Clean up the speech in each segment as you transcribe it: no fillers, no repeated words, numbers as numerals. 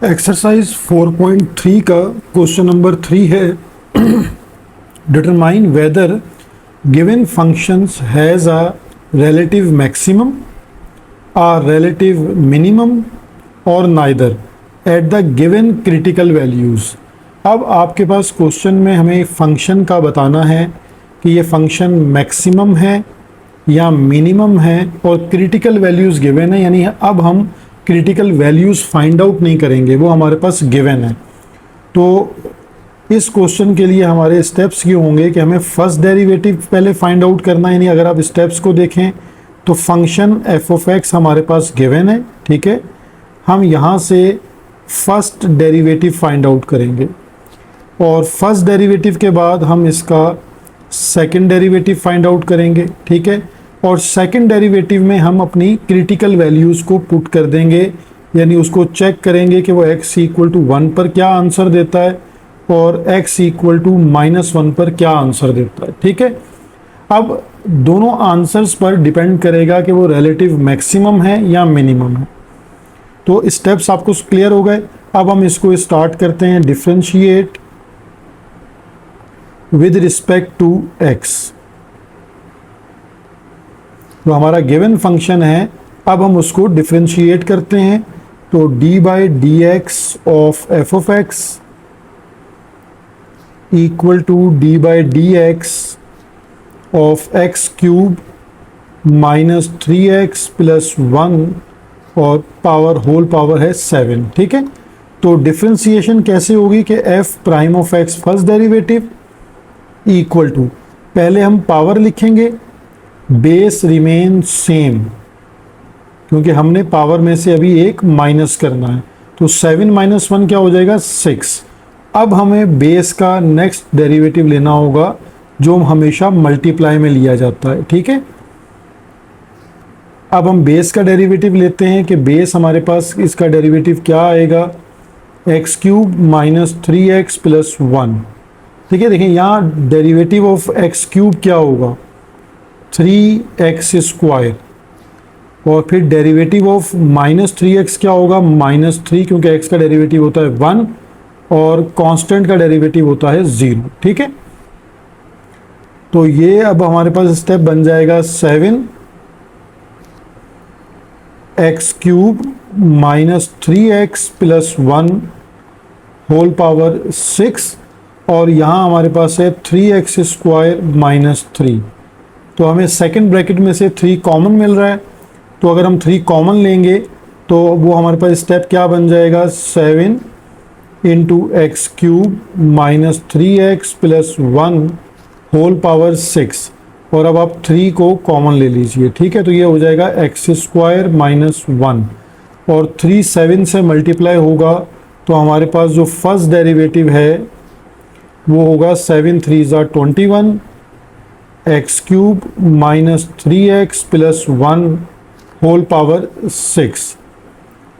Exercise 4.3 का question number 3 है determine whether given functions has a relative maximum, a relative minimum और neither at the given critical values। अब आपके पास question में हमें फंक्शन का बताना है कि ये फंक्शन मैक्सिमम है या मिनिमम है और क्रिटिकल वैल्यूज़ गिवन है, यानी अब हम क्रिटिकल वैल्यूज़ फाइंड आउट नहीं करेंगे, वो हमारे पास गिवन है। तो इस क्वेश्चन के लिए हमारे स्टेप्स ये होंगे कि हमें फर्स्ट डेरिवेटिव पहले फाइंड आउट करना है, यानी अगर आप स्टेप्स को देखें तो फंक्शन एफ ऑफ एक्स हमारे पास गिवन है, ठीक है। हम यहाँ से फर्स्ट डेरिवेटिव फाइंड आउट करेंगे और फर्स्ट डेरिवेटिव के बाद हम इसका सेकंड डेरिवेटिव फाइंड आउट करेंगे, ठीक है। और सेकंड डेरिवेटिव में हम अपनी क्रिटिकल वैल्यूज़ को पुट कर देंगे, यानी उसको चेक करेंगे कि वो x इक्वल टू 1 पर क्या आंसर देता है और x इक्वल टू -1 पर क्या आंसर देता है, ठीक है। अब दोनों आंसर्स पर डिपेंड करेगा कि वो रिलेटिव मैक्सिमम है या मिनिमम है। तो स्टेप्स आपको क्लियर हो गए। अब हम इसको स्टार्ट करते हैं, differentiate with respect to x। तो हमारा गिवन फंक्शन है, अब हम उसको डिफरेंशिएट करते हैं। तो d by d x of F of x equal to d by d x of x cube minus 3x plus 1 और पावर होल पावर है 7, ठीक है। तो डिफरेंशिएशन कैसे होगी कि f prime of x first derivative equal to, पहले हम पावर लिखेंगे, बेस रिमेन सेम क्योंकि हमने पावर में से अभी एक माइनस करना है, तो 7 माइनस 1 क्या हो जाएगा 6। अब हमें बेस का नेक्स्ट डेरिवेटिव लेना होगा जो हमेशा मल्टीप्लाई में लिया जाता है, ठीक है। अब हम बेस का डेरिवेटिव लेते हैं कि बेस हमारे पास इसका डेरिवेटिव क्या आएगा, x cube minus 3x plus 1, ठीक है। देखिए यहाँ डेरिवेटिव ऑफ एक्स क्यूब क्या होगा 3x स्क्वायर, और फिर डेरिवेटिव ऑफ माइनस 3x क्या होगा -3, क्योंकि x का डेरिवेटिव होता है 1 और कांस्टेंट का डेरिवेटिव होता है 0, ठीक है। तो ये अब हमारे पास स्टेप बन जाएगा 7x cube minus 3x plus 1 whole power 6, और यहाँ हमारे पास है 3x स्क्वायर माइनस 3। तो हमें सेकंड ब्रैकेट में से 3 कॉमन मिल रहा है, तो अगर हम 3 कॉमन लेंगे तो वो हमारे पास स्टेप क्या बन जाएगा 7 into x cube minus 3x plus 1 whole power 6, और अब आप 3 को कॉमन ले लीजिए, ठीक है। तो ये हो जाएगा एक्स स्क्वायर माइनस 1 और 3 7 से मल्टीप्लाई होगा, तो हमारे पास जो फर्स्ट डेरिवेटिव है वो होगा 7 3 ज़ा 21 x cube minus 3x plus 1 whole power 6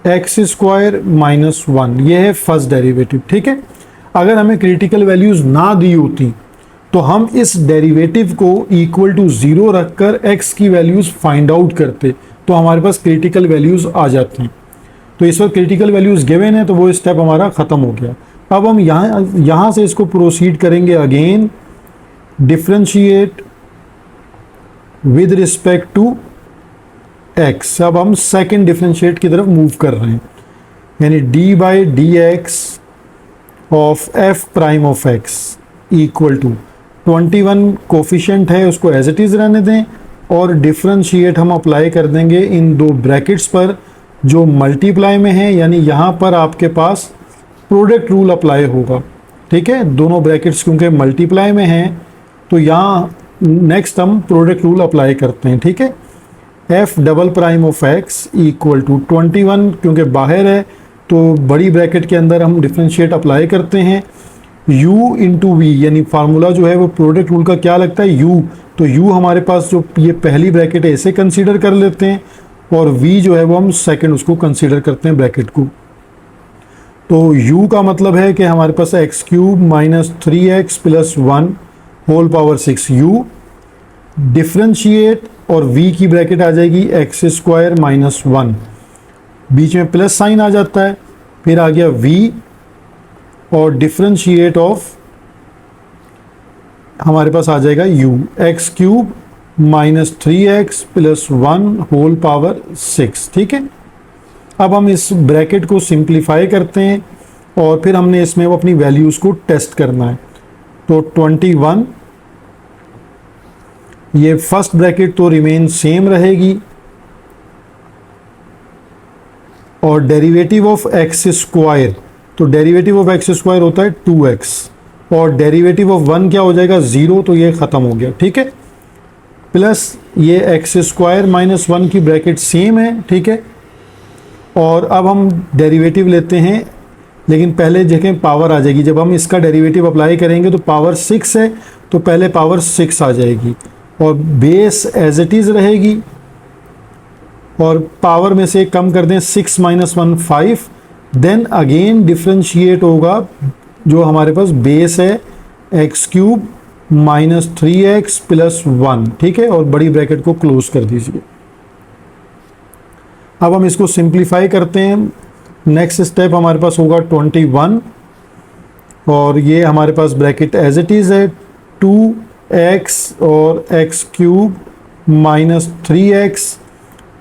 x square minus 1, ये है फर्स्ट डेरिवेटिव, ठीक है। अगर हमें क्रिटिकल वैल्यूज़ ना दी होती तो हम इस डेरिवेटिव को इक्वल टू 0 रखकर x की वैल्यूज़ फाइंड आउट करते, तो हमारे पास क्रिटिकल वैल्यूज़ आ जाती। तो इस वक्त क्रिटिकल वैल्यूज़ गिवन है, तो वो स्टेप हमारा ख़त्म हो गया। अब हम यहाँ से इसको प्रोसीड करेंगे again, differentiate with respect to x। अब हम सेकंड डिफरेंशिएट की तरफ मूव कर रहे हैं, यानी d by d x of f prime of x equal to 21 coefficient है, उसको एज इट इज़ रहने दें, और डिफरेंशिएट हम अप्लाई कर देंगे इन दो ब्रैकेट्स पर जो मल्टीप्लाई में है, यानी यहाँ पर आपके पास प्रोडक्ट रूल अप्लाई होगा, ठीक है। दोनों ब्रैकेट्स क्योंकि मल्टीप्लाई में हैं तो यहाँ नेक्स्ट हम प्रोडक्ट रूल अप्लाई करते हैं, ठीक है। f double prime of x equal to 21, क्योंकि बाहर है तो बड़ी ब्रैकेट के अंदर हम डिफरेंशिएट अप्लाई करते हैं, u इंटू वी, यानी फार्मूला जो है वो प्रोडक्ट रूल का क्या लगता है u, तो u हमारे पास जो ये पहली ब्रैकेट है इसे कंसीडर कर लेते हैं, और v जो है वो हम सेकंड उसको कंसीडर करते हैं ब्रैकेट को। तो u का मतलब है कि हमारे पास X cube minus 3x plus 1 whole power 6 u, differentiate और v की ब्रैकेट आ जाएगी एक्स स्क्वायर माइनस 1, बीच में प्लस साइन आ जाता है, फिर आ गया v और डिफरेंशिएट ऑफ हमारे पास आ जाएगा u, x cube minus 3x plus 1 whole power 6। ठीक है, अब हम इस ब्रैकेट को सिंप्लीफाई करते हैं और फिर हमने इसमें वो अपनी वैल्यूज़ को टेस्ट करना है। तो 21, ये फर्स्ट ब्रैकेट तो रिमेन सेम रहेगी और डेरिवेटिव ऑफ एक्स स्क्वायर, तो डेरिवेटिव ऑफ एक्स स्क्वायर होता है 2x और डेरिवेटिव ऑफ 1 क्या हो जाएगा 0, तो ये ख़त्म हो गया। ठीक है, प्लस ये एक्स स्क्वायर माइनस 1 की ब्रैकेट सेम है। ठीक है, और अब हम डेरिवेटिव लेते हैं, लेकिन पहले देखें पावर आ जाएगी। जब हम इसका डेरिवेटिव अप्लाई करेंगे तो पावर 6 है, तो पहले पावर 6 आ जाएगी और बेस एज इट इज़ रहेगी और पावर में से कम कर दें 6 माइनस 1 5, देन अगेन डिफ्रेंशिएट होगा जो हमारे पास बेस है x cube minus 3x plus 1। ठीक है, और बड़ी ब्रैकेट को क्लोज कर दीजिए। अब हम इसको सिंप्लीफाई करते हैं। नेक्स्ट स्टेप हमारे पास होगा 21 और ये हमारे पास ब्रैकेट एज इट इज़ है 2x और x cube minus 3x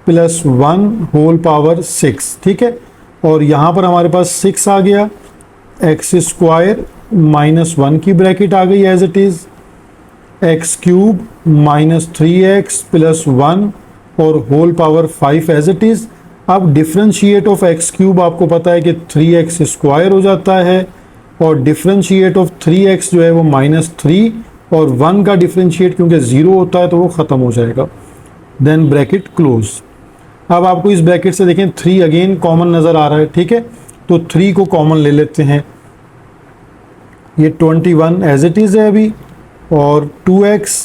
plus 1 whole power 6। ठीक है, और यहाँ पर हमारे पास 6 आ गया, एक्स स्क्वायर माइनस 1 की ब्रैकेट आ गई as it is, x cube minus 3x plus 1 और whole power 5 as it is. अब डिफरेंशिएट ऑफ एक्स क्यूब आपको पता है कि 3x स्क्वायर हो जाता है और डिफरेंशिएट ऑफ 3x जो है वो माइनस 3 और 1 का डिफरेंशिएट क्योंकि 0 होता है तो वो ख़त्म हो जाएगा, देन ब्रैकेट क्लोज। अब आपको इस ब्रैकेट से देखें 3 अगेन कॉमन नज़र आ रहा है। ठीक है, तो 3 को कॉमन ले लेते हैं, ये 21 एज इट इज़ है अभी और 2x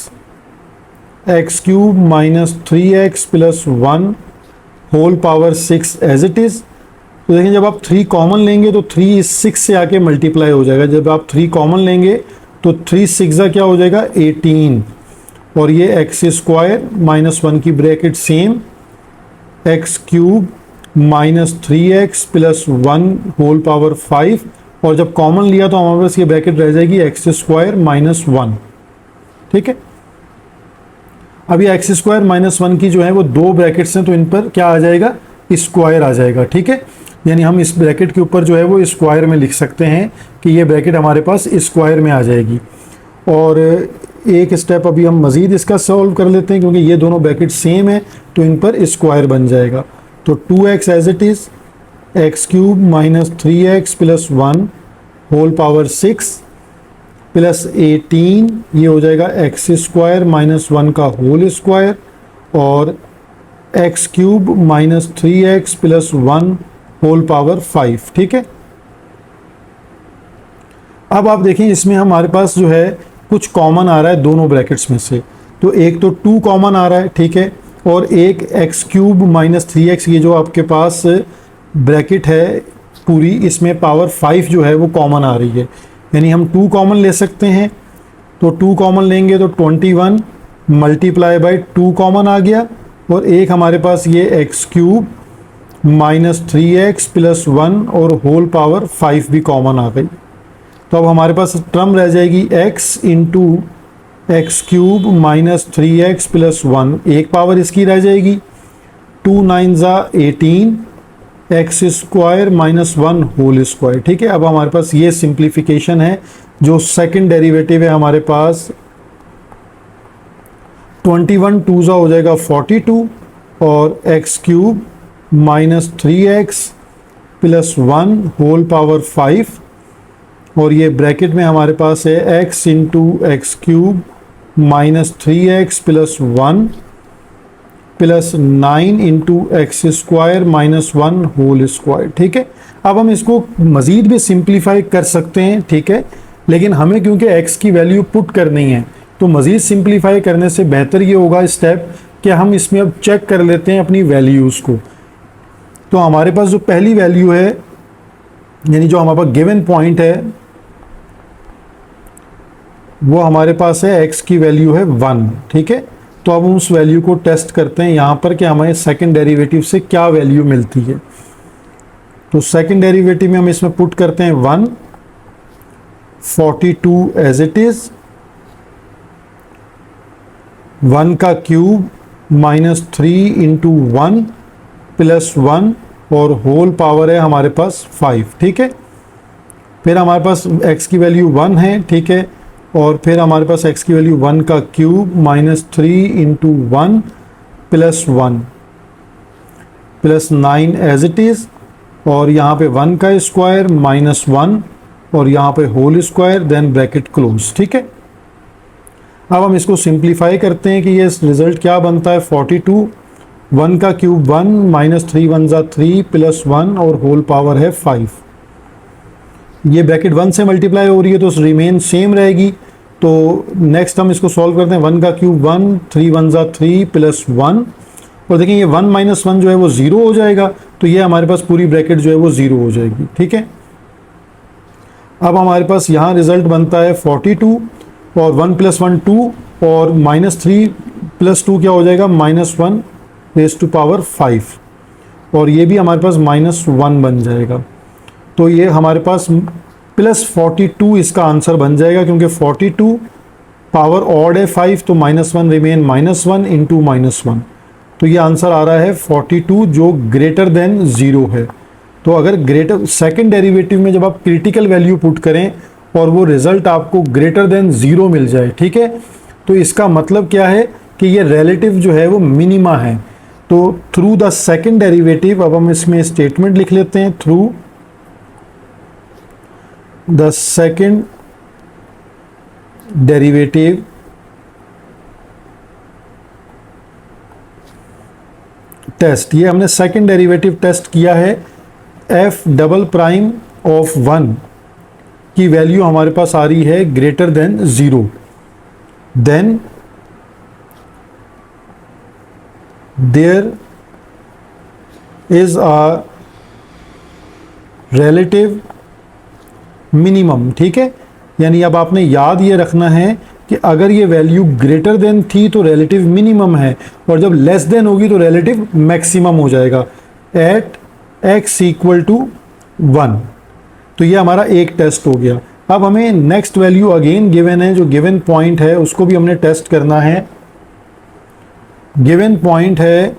x cube minus 3x plus 1 whole power 6 as it is. तो देखें जब आप 3 कॉमन लेंगे तो 3 इस 6 से आके मल्टीप्लाई हो जाएगा। जब आप 3 कॉमन लेंगे तो 3 6 क्या हो जाएगा 18 और ये एक्स स्क्वायर माइनस 1 की bracket same, x cube minus 3x plus 1 whole power 5 और जब कॉमन लिया तो हमारे पास ये ब्रैकेट रह जाएगी एक्स स्क्वायर माइनस 1। ठीक है, अब ये एक्स स्क्वायर माइनस 1 की जो है वो 2 ब्रैकेट्स हैं तो इन पर क्या आ जाएगा स्क्वायर आ जाएगा। ठीक है, यानी हम इस ब्रैकेट के ऊपर जो है वो स्क्वायर में लिख सकते हैं कि ये ब्रैकेट हमारे पास स्क्वायर में आ जाएगी। और एक स्टेप अभी हम मज़ीद इसका सॉल्व कर लेते हैं क्योंकि ये दोनों ब्रैकेट सेम है तो इन पर स्क्वायर बन जाएगा। तो 2x as it is, x cube minus 3x plus 1 whole power 6 plus 18, ये हो जाएगा एक्स स्क्वायर माइनस 1 का होल स्क्वायर और x cube minus 3x plus 1 whole power 5। ठीक है, अब आप देखें इसमें हमारे पास जो है कुछ कॉमन आ रहा है दोनों ब्रैकेट्स में से, तो एक तो 2 कॉमन आ रहा है। ठीक है, और एक एक्स क्यूब माइनस 3x, ये जो आपके पास ब्रैकेट है पूरी, इसमें पावर 5 जो है वो कॉमन आ रही है, यानी हम 2 कॉमन ले सकते हैं। तो 2 कॉमन लेंगे तो 21 मल्टीप्लाई बाई 2 कॉमन आ गया और एक हमारे पास ये x cube minus 3x plus 1 और होल पावर 5 भी कॉमन आ गई। तो अब हमारे पास टर्म रह जाएगी x into x cube minus 3x plus 1, एक पावर इसकी रह जाएगी, 2 9 ज़ा 18 x square minus 1 whole square. ठीक है, अब हमारे पास ये सिंप्लीफिकेशन है। जो सेकंड डेरिवेटिव है हमारे पास 21 2 ज़ा हो जाएगा 42 और x cube minus 3x plus 1 whole power 5 और ये ब्रैकेट में हमारे पास है x into x cube minus 3x plus 1 plus 9 into x square minus 1 whole square. ठीक है, अब हम इसको मज़ीद भी सिंप्लीफाई कर सकते हैं। ठीक है, लेकिन हमें क्योंकि x की वैल्यू पुट करनी है तो मज़ीद सिंप्लीफाई करने से बेहतर ये होगा स्टेप कि हम इसमें अब चेक कर लेते हैं अपनी वैल्यूज़ को। तो हमारे पास जो पहली वैल्यू है, यानी जो हमारे पास गिवन पॉइंट है, वो हमारे पास है x की वैल्यू है 1। ठीक है, तो अब हम उस वैल्यू को टेस्ट करते हैं यहाँ पर कि हमें सेकंड डेरिवेटिव से क्या वैल्यू मिलती है। तो सेकंड डेरिवेटिव में हम इसमें पुट करते हैं 1, 42 एज इट इज, 1 का क्यूब माइनस 3 इंटू 1 प्लस 1 और होल पावर है हमारे पास 5, ठीक है। फिर हमारे पास x की वैल्यू 1 है, ठीक है, और फिर हमारे पास x की वैल्यू 1 का cube minus 3 into 1 plus 1 plus 9 as it is, और यहाँ पे 1 का स्क्वायर माइनस 1 और यहाँ पे whole square, then bracket close, ठीक है। अब हम इसको सिंप्लीफाई करते हैं कि ये रिजल्ट क्या बनता है, 42, 1 का क्यूब 1 माइनस 3 1 ज़ा 3 प्लस 1 और होल पावर है 5। ये ब्रैकेट 1 से मल्टीप्लाई हो रही है तो रिमेन सेम रहेगी। तो नेक्स्ट हम इसको सॉल्व करते हैं, 1 का क्यूब 1, 3 1 ज़ा 3 प्लस 1, और देखिए ये 1 माइनस 1 जो है वो 0 हो जाएगा, तो ये हमारे पास पूरी ब्रैकेट जो है वो 0 हो जाएगी, ठीक है। अब हमारे पास यहाँ रिजल्ट बनता है 42 और 1 प्लस 1 2 और माइनस 3 प्लस 2 क्या हो जाएगा, माइनस 1 रेज़ टू पावर 5, और ये भी हमारे पास माइनस 1 बन जाएगा। तो ये हमारे पास प्लस 42 इसका आंसर बन जाएगा, क्योंकि 42 पावर ऑड है 5, तो minus 1 remain minus 1 into minus 1, तो ये आंसर आ रहा है 42 जो ग्रेटर देन 0 है। तो अगर ग्रेटर सेकंड डेरिवेटिव में जब आप क्रिटिकल वैल्यू पुट करें और वो रिजल्ट आपको ग्रेटर देन 0 मिल जाए, ठीक है, तो इसका मतलब क्या है कि ये रिलेटिव जो है वो मिनिमा है। तो थ्रू द सेकंड डेरिवेटिव, अब हम इसमें स्टेटमेंट लिख लेते हैं, through the second derivative test, ये हमने सेकंड डेरिवेटिव टेस्ट किया है, एफ डबल प्राइम ऑफ 1 की वैल्यू हमारे पास आ रही है greater than 0, then there is a relative minimum, ठीक है। यानी अब आपने याद ये रखना है कि अगर ये वैल्यू ग्रेटर देन थी तो रिलेटिव मिनिमम है, और जब लेस देन होगी तो रिलेटिव मैक्सिमम हो जाएगा, एट x इक्वल टू 1। तो ये हमारा एक टेस्ट हो गया। अब हमें नेक्स्ट वैल्यू अगेन गिवन है, जो गिवन पॉइंट है उसको भी हमने टेस्ट करना है। गिवन पॉइंट है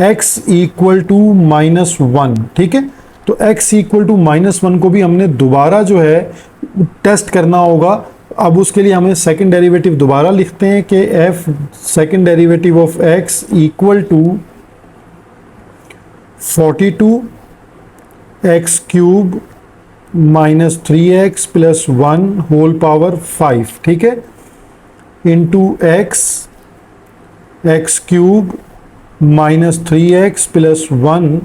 x इक्वल टू माइनस 1, ठीक है। तो x इक्वल टू माइनस 1 को भी हमने दोबारा जो है टेस्ट करना होगा। अब उसके लिए हमें सेकंड डेरिवेटिव दोबारा लिखते हैं कि f second derivative of x equal to 42 x cube minus 3x plus 1 whole power 5, ठीक है, into x cube minus 3x plus 1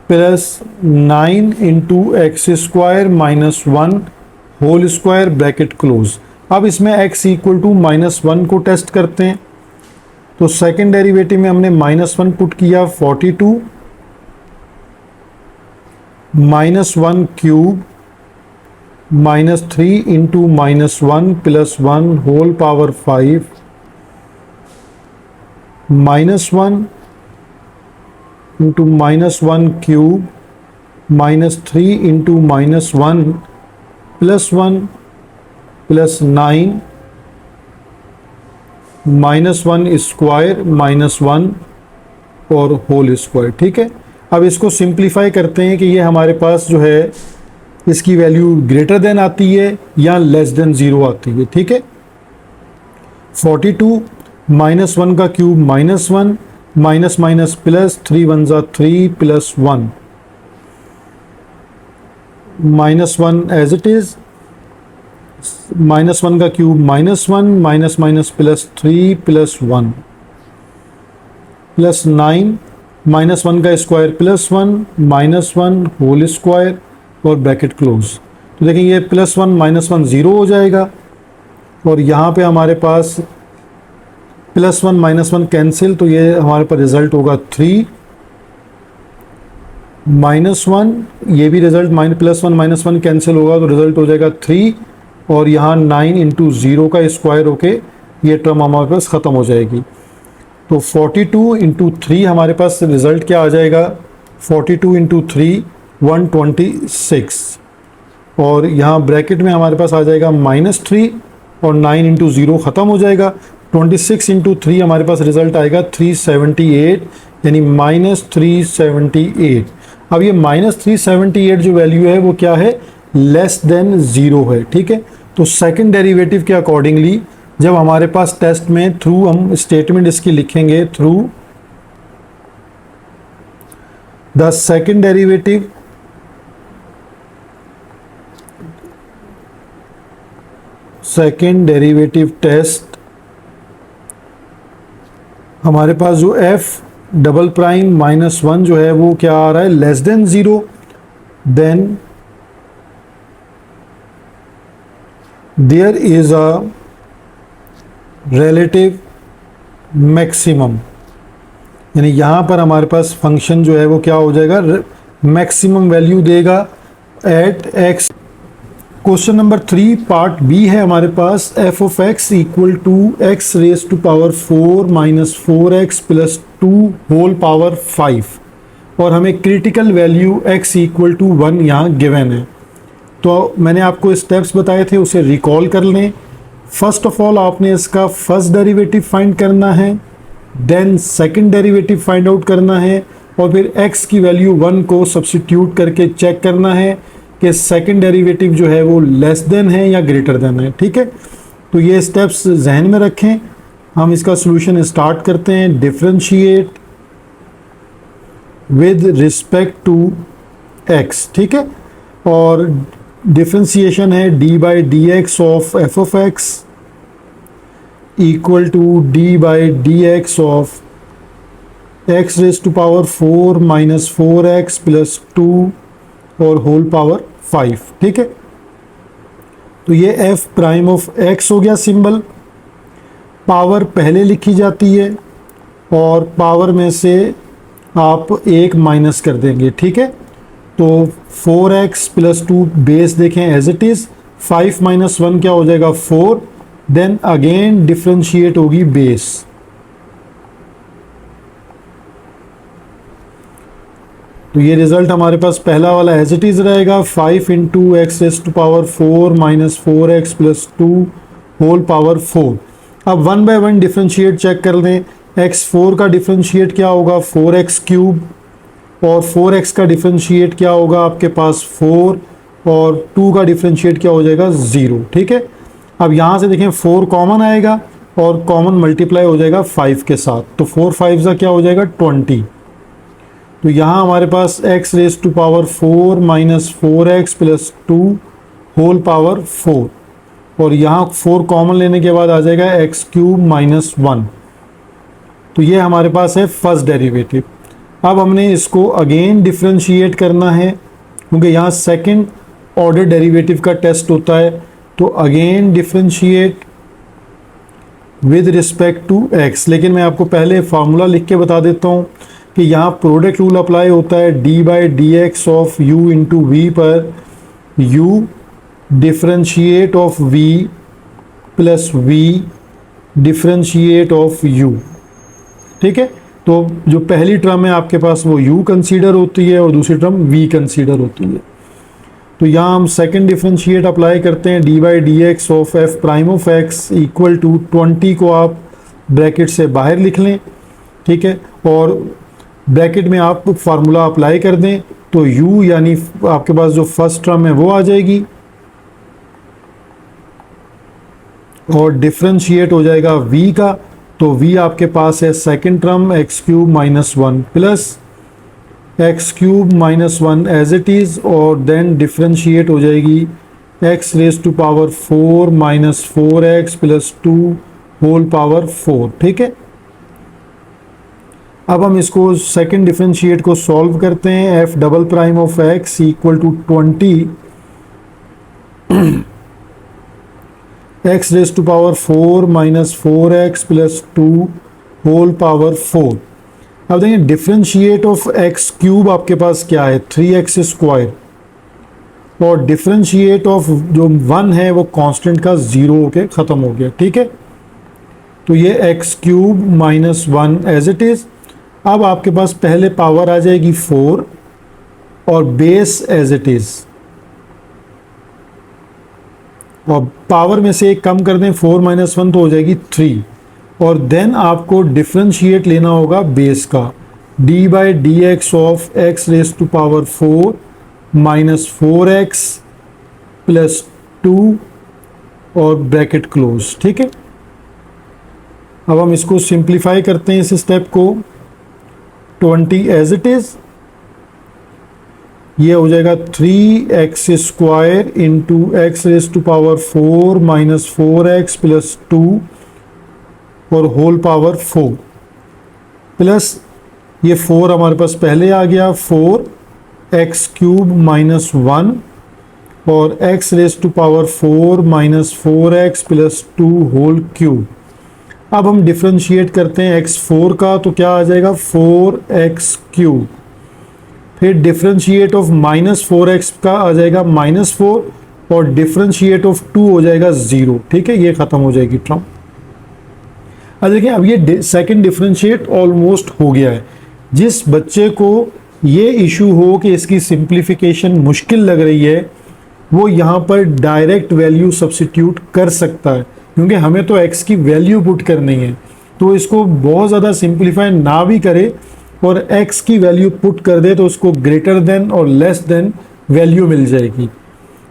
plus 9 into x square minus 1 whole square bracket close. अब इसमें x equal to minus 1 को test करते हैं। तो second derivative में हमने माइनस 1 पुट किया, 42 minus 1 cube minus 3 into minus 1 plus 1 whole power 5 minus 1 into minus 1 cube minus 3 into minus 1 plus 1 plus 9 minus 1 square minus 1 और होल स्क्वायर, ठीक है। अब इसको सिंप्लीफाई करते हैं कि ये हमारे पास जो है इसकी वैल्यू ग्रेटर देन आती है या लेस देन 0 आती है, ठीक है। 42 माइनस 1 का cube minus 1 minus minus plus 3 1 ज़ा 3 plus 1 minus 1 as it is, minus 1 का cube minus 1 minus minus plus 3 plus 1 plus 9 minus 1 का square plus 1 minus 1 whole square और ब्रैकेट क्लोज। तो देखें ये प्लस 1 माइनस 1 0 हो जाएगा, और यहाँ पे हमारे पास प्लस 1 माइनस 1 कैंसिल, तो ये हमारे पास रिजल्ट होगा 3 माइनस 1, ये भी रिजल्ट प्लस 1 माइनस 1 कैंसिल होगा तो रिजल्ट हो जाएगा 3, और यहाँ 9 इंटू 0 का स्क्वायर होके ये टर्म हमारे पास ख़त्म हो जाएगी। तो 42 इंटू 3 हमारे पास रिजल्ट क्या आ जाएगा, 42 इंटू 3 126, और यहाँ ब्रैकेट में हमारे पास आ जाएगा -3 और 9 इंटू 0 ख़त्म हो जाएगा। 26 इंटू 3 हमारे पास रिजल्ट आएगा 378, यानी -378। अब ये -378 जो वैल्यू है वो क्या है, लेस देन 0 है, ठीक है। तो सेकंड डेरिवेटिव के अकॉर्डिंगली जब हमारे पास टेस्ट में थ्रू हम स्टेटमेंट इसकी लिखेंगे, through the second derivative test, हमारे पास जो f डबल प्राइम -1 जो है वो क्या आ रहा है, less than 0, then there is a relative maximum, यानी यहाँ पर हमारे पास फंक्शन जो है वो क्या हो जाएगा, मैक्सिमम वैल्यू देगा at x। Question number 3 part B है हमारे पास, f of x equal to x raise to power 4 minus 4x plus 2 whole power 5, और हमें critical value x equal to 1 यहाँ गिवन है। तो मैंने आपको स्टेप्स बताए थे, उसे रिकॉल कर लें। फर्स्ट ऑफ ऑल आपने इसका फर्स्ट डेरिवेटिव फाइंड करना है, then second derivative find out करना है, और फिर x की वैल्यू 1 को सब्स्टिट्यूट करके चेक करना है कि सेकंड डेरिवेटिव जो है वो लेस देन है या ग्रेटर देन है, ठीक है। तो ये स्टेप्स जहन में रखें। हम इसका सॉल्यूशन स्टार्ट करते हैं। Differentiate with respect to x, ठीक है, और डिफरेंशिएशन है d by d x of F of x equal to d by d x of x raise to power 4 minus 4x plus 2 और होल पावर 5, ठीक है। तो ये f प्राइम ऑफ x हो गया सिंबल। पावर पहले लिखी जाती है और पावर में से आप 1 माइनस कर देंगे, ठीक है। तो 4x प्लस 2 बेस देखें एज इट इज़, 5 माइनस 1 क्या हो जाएगा 4, देन अगेन डिफ्रेंशिएट होगी बेस। तो ये रिजल्ट हमारे पास पहला वाला एज इट इज़ रहेगा, 5 into x raise to power 4 minus 4x plus 2 whole power 4। अब 1 बाय 1 डिफ्रेंशिएट चेक कर लें। x4 का डिफ्रेंशिएट क्या होगा 4x क्यूब, और 4x का डिफ्रेंशिएट क्या होगा आपके पास 4, और 2 का डिफ्रेंशिएट क्या हो जाएगा 0, ठीक है। अब यहाँ से देखें 4 कॉमन आएगा और कॉमन मल्टीप्लाई हो जाएगा 5 के साथ, तो 4 5 का क्या हो जाएगा 20। तो यहाँ हमारे पास x raise to power 4 minus 4x plus 2 whole power 4, और यहाँ 4 कॉमन लेने के बाद आ जाएगा x क्यूब माइनस 1। तो ये हमारे पास है फर्स्ट डेरिवेटिव। अब हमने इसको अगेन डिफ्रेंशिएट करना है, क्योंकि यहाँ सेकंड ऑर्डर डेरिवेटिव का टेस्ट होता है। तो again differentiate with respect to x, लेकिन मैं आपको पहले फार्मूला लिख के बता देता हूँ कि यहाँ प्रोडक्ट रूल अप्लाई होता है, d by d x of u into v पर u differentiate of v plus v differentiate of u, ठीक है। तो जो पहली टर्म है आपके पास वो u कंसीडर होती है और दूसरी टर्म v कंसीडर होती है। तो यहाँ हम सेकंड डिफ्रेंशिएट अप्लाई करते हैं, d by d x of f prime of x equal to 20 को आप ब्रैकेट से बाहर लिख लें, ठीक है, और ब्रैकेट में आप फार्मूला अप्लाई कर दें। तो u यानी आपके पास जो फर्स्ट टर्म है वो आ जाएगी, और डिफ्रेंशिएट हो जाएगा v का। तो v आपके पास है second term x cube minus 1 plus x cube minus 1 as it is, और देन डिफ्रेंशिएट हो जाएगी x raise to power 4 minus 4x plus 2 whole power 4, ठीक है। अब हम इसको सेकंड डिफरेंशिएट को सॉल्व करते हैं। f double prime of x equal to 20 x raise to power 4 minus 4x plus 2 whole power 4। अब देखिए डिफरेंशिएट ऑफ x क्यूब आपके पास क्या है 3x स्क्वायर, और डिफरेंशिएट ऑफ जो 1 है वो कांस्टेंट का 0 होके ख़त्म हो गया, ठीक है। तो ये x cube minus 1 as it is. अब आपके पास पहले पावर आ जाएगी 4 और बेस एज इट इज, और पावर में से एक कम कर दें 4 - 1 तो हो जाएगी 3, और देन आपको डिफरेंशिएट लेना होगा बेस का, d/dx of x raise to power 4 - 4x plus 2 और ब्रैकेट क्लोज। ठीक है, अब हम इसको सिंप्लीफाई करते हैं इस स्टेप को, 20 एज इट इज, ये हो जाएगा 3x² into x raise to power 4 - 4x plus 2 और होल पावर 4, प्लस ये 4 हमारे पास पहले आ गया, 4x³ - 1 और x raise to power 4 - 4x plus 2 whole cube. अब हम डिफरेंशिएट करते हैं x4 का, तो क्या आ जाएगा 4x³, फिर डिफरेंशिएट ऑफ -4x का आ जाएगा -4 और डिफरेंशिएट ऑफ 2 हो जाएगा 0। ठीक है, ये खत्म हो जाएगी टर्म। अब देखिए, अब ये सेकंड डिफरेंशिएट ऑलमोस्ट हो गया है। जिस बच्चे को ये इशू हो कि इसकी सिंप्लीफिकेशन मुश्किल लग रही है, वो यहाँ पर डायरेक्ट वैल्यू सब्स्टिट्यूट कर सकता है, क्योंकि हमें तो x की वैल्यू पुट करनी है। तो इसको बहुत ज़्यादा सिंप्लीफाई ना भी करे और x की वैल्यू पुट कर दे, तो उसको ग्रेटर देन और लेस देन वैल्यू मिल जाएगी।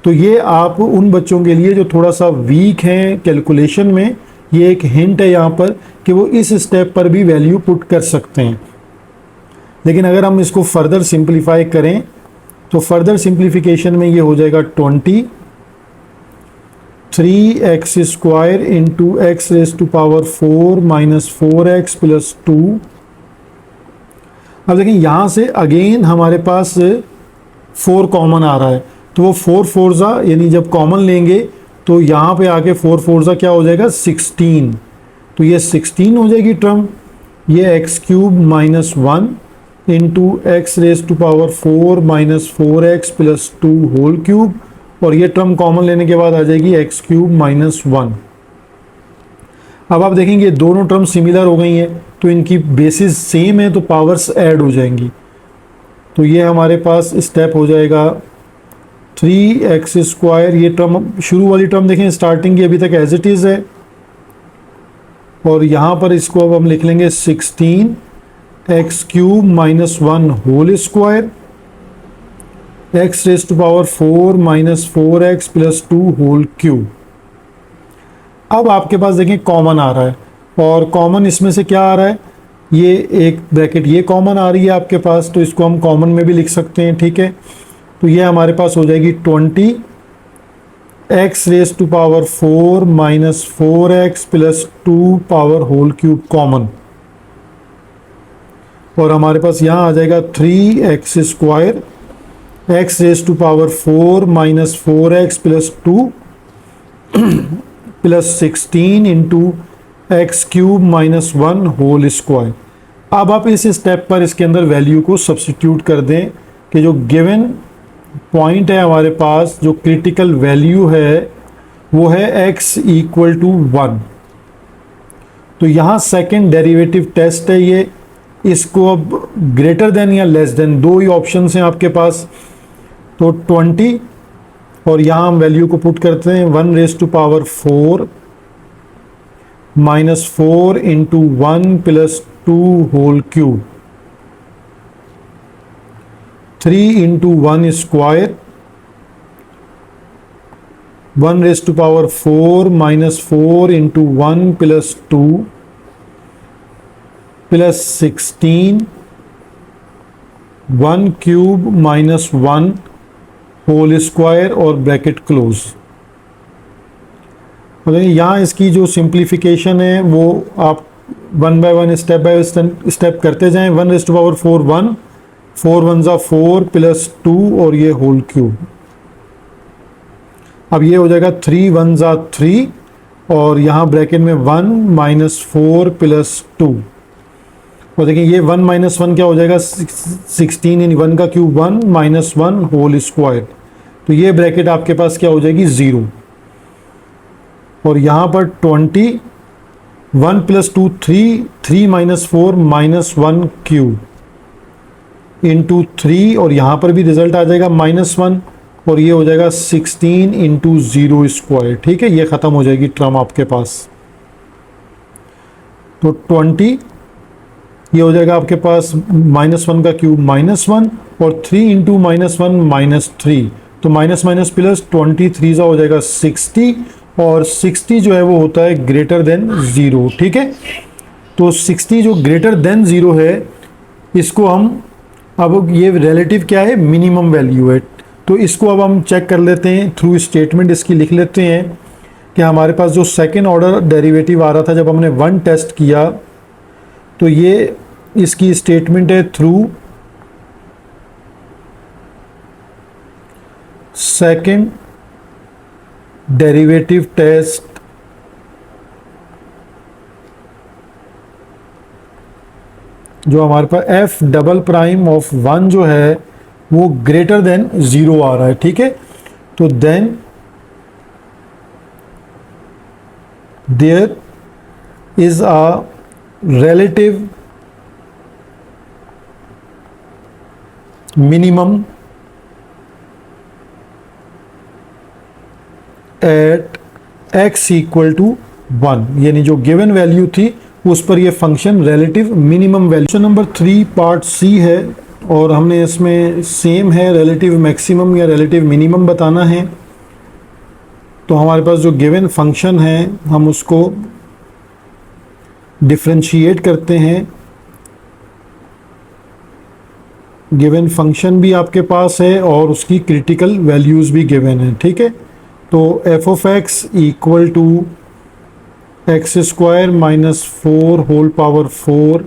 तो ये आप उन बच्चों के लिए जो थोड़ा सा वीक हैं कैलकुलेशन में, ये एक हिंट है यहाँ पर कि वो इस स्टेप पर भी वैल्यू पुट कर सकते हैं। लेकिन अगर हम इसको फर्दर सिंप्लीफाई करें, तो फर्दर सिंप्लीफिकेशन में ये हो जाएगा 20 3x² into x raise to power 4 - 4x plus 2। अब देखिए, यहाँ से अगेन हमारे पास 4 कॉमन आ रहा है, तो वो 4 4 यानी जब कॉमन लेंगे तो यहाँ पे आके 4 4 क्या हो जाएगा 16, तो ये 16 हो जाएगी टर्म। ये x³ - 1 into x raise to power 4 - 4x plus 2 whole cube, और ये टर्म कॉमन लेने के बाद आ जाएगी x³ - 1। अब आप देखेंगे दोनों टर्म सिमिलर हो गई हैं, तो इनकी बेसिस सेम है, तो पावर्स ऐड हो जाएंगी। तो ये हमारे पास स्टेप हो जाएगा 3x², ये टर्म शुरू वाली टर्म देखें स्टार्टिंग की अभी तक एज इट इज़ है, और यहाँ पर इसको अब हम लिख लेंगे 16 x³ - 1 whole square x raise to power 4 - 4x plus 2 whole cube. अब आपके पास देखें कॉमन आ रहा है, और कॉमन इसमें से क्या आ रहा है, ये एक ब्रैकेट ये कॉमन आ रही है आपके पास, तो इसको हम कॉमन में भी लिख सकते हैं। ठीक है, तो ये हमारे पास हो जाएगी 20 x raise to power 4 - 4x plus 2 power whole cube common, और हमारे पास यहाँ आ जाएगा 3x² x raise to power 4 - 4x plus 2 plus 16 into x³ - 1 whole square. अब आप इस स्टेप पर इसके अंदर वैल्यू को सब्स्टिट्यूट कर दें कि जो गिवन पॉइंट है हमारे पास, जो क्रिटिकल वैल्यू है वो है x = 1। तो यहाँ सेकंड डेरिवेटिव टेस्ट है ये, इसको अब ग्रेटर देन या लेस देन, दो ही ऑप्शन हैं आपके पास। तो 20 और यहाँ हम वैल्यू को पुट करते हैं 1 raise to power 4 - 4 into 1 plus 2 whole cube, 3 into 1 square, 1 raise to power 4 - 4 into 1 plus 2 plus 16 1 cube - 1 whole square और ब्रैकेट क्लोज। यहाँ इसकी जो सिंप्लीफिकेशन है वो आप 1 बाय 1 स्टेप बाय स्टेप करते जाएं। 1 रेज टू पावर 4 1, 4 1 ज़ा 4 प्लस 2 और ये होल क्यूब। अब ये हो जाएगा 3 1 ज़ा 3 और यहाँ ब्रैकेट में 1 - 4 प्लस 2, और देखिए ये 1 - 1 क्या हो जाएगा 16, यानी 1 का क्यूब 1 - 1 होल स्क्वायर, तो ये ब्रैकेट आपके पास क्या हो जाएगी 0। और यहाँ पर 20 1 प्लस 2 3, 3 - 4 - 1 क्यूब, इंटू 3 और यहाँ पर भी रिजल्ट आ जाएगा -1 और ये हो जाएगा 16 इंटू 0 स्क्वायर। ठीक है, ये ख़त्म हो जाएगी टर्म आपके पास। तो 20 ये हो जाएगा आपके पास -1 का क्यूब -1 और 3 इंटू -1 -3, तो माइनस माइनस प्लस 23 सा हो जाएगा 60 और 60 जो है वो होता है ग्रेटर देन 0। ठीक है, तो 60 जो ग्रेटर देन 0 है इसको हम, अब ये रिलेटिव क्या है, मिनिमम वैल्यू है, तो इसको अब हम चेक कर लेते हैं थ्रू स्टेटमेंट इसकी लिख लेते हैं कि हमारे पास जो सेकेंड ऑर्डर डेरिवेटिव आ रहा था जब हमने 1 टेस्ट किया, तो ये इसकी स्टेटमेंट है थ्रू सेकेंड डेरिवेटिव टेस्ट जो हमारे पास एफ डबल प्राइम ऑफ 1 जो है वो ग्रेटर देन 0 आ रहा है। ठीक है, तो then there is a relative minimum at x equal to 1, यानी जो गिवन वैल्यू थी उस पर ये function relative minimum value. Number 3 part C है और हमने इसमें सेम है रिलेटिव मैक्सिमम या रिलेटिव मिनिमम बताना है। तो हमारे पास जो गिवन फंक्शन है हम उसको डिफरेंशिएट करते हैं। गिवन फंक्शन भी आपके पास है और उसकी क्रिटिकल वैल्यूज़ भी गिवन है। ठीक है, तो f of x equal to x square minus 4 whole power 4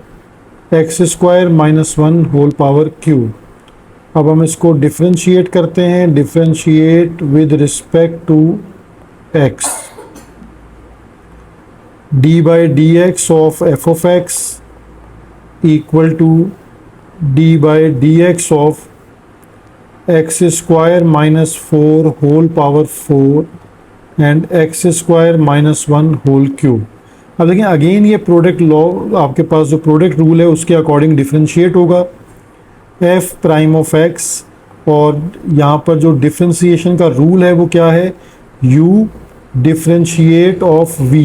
x square minus 1 whole power cube. अब हम इसको डिफरेंशिएट करते हैं, differentiate with respect to x, d by dx of f of x equal to d by dx of x square minus 4 whole power 4 and x square minus 1 whole cube। अब देखिए again ये product law आपके पास जो product rule है उसके according differentiate होगा f prime of x, और यहाँ पर जो डिफरेंशिएशन का रूल है वो क्या है, u differentiate of v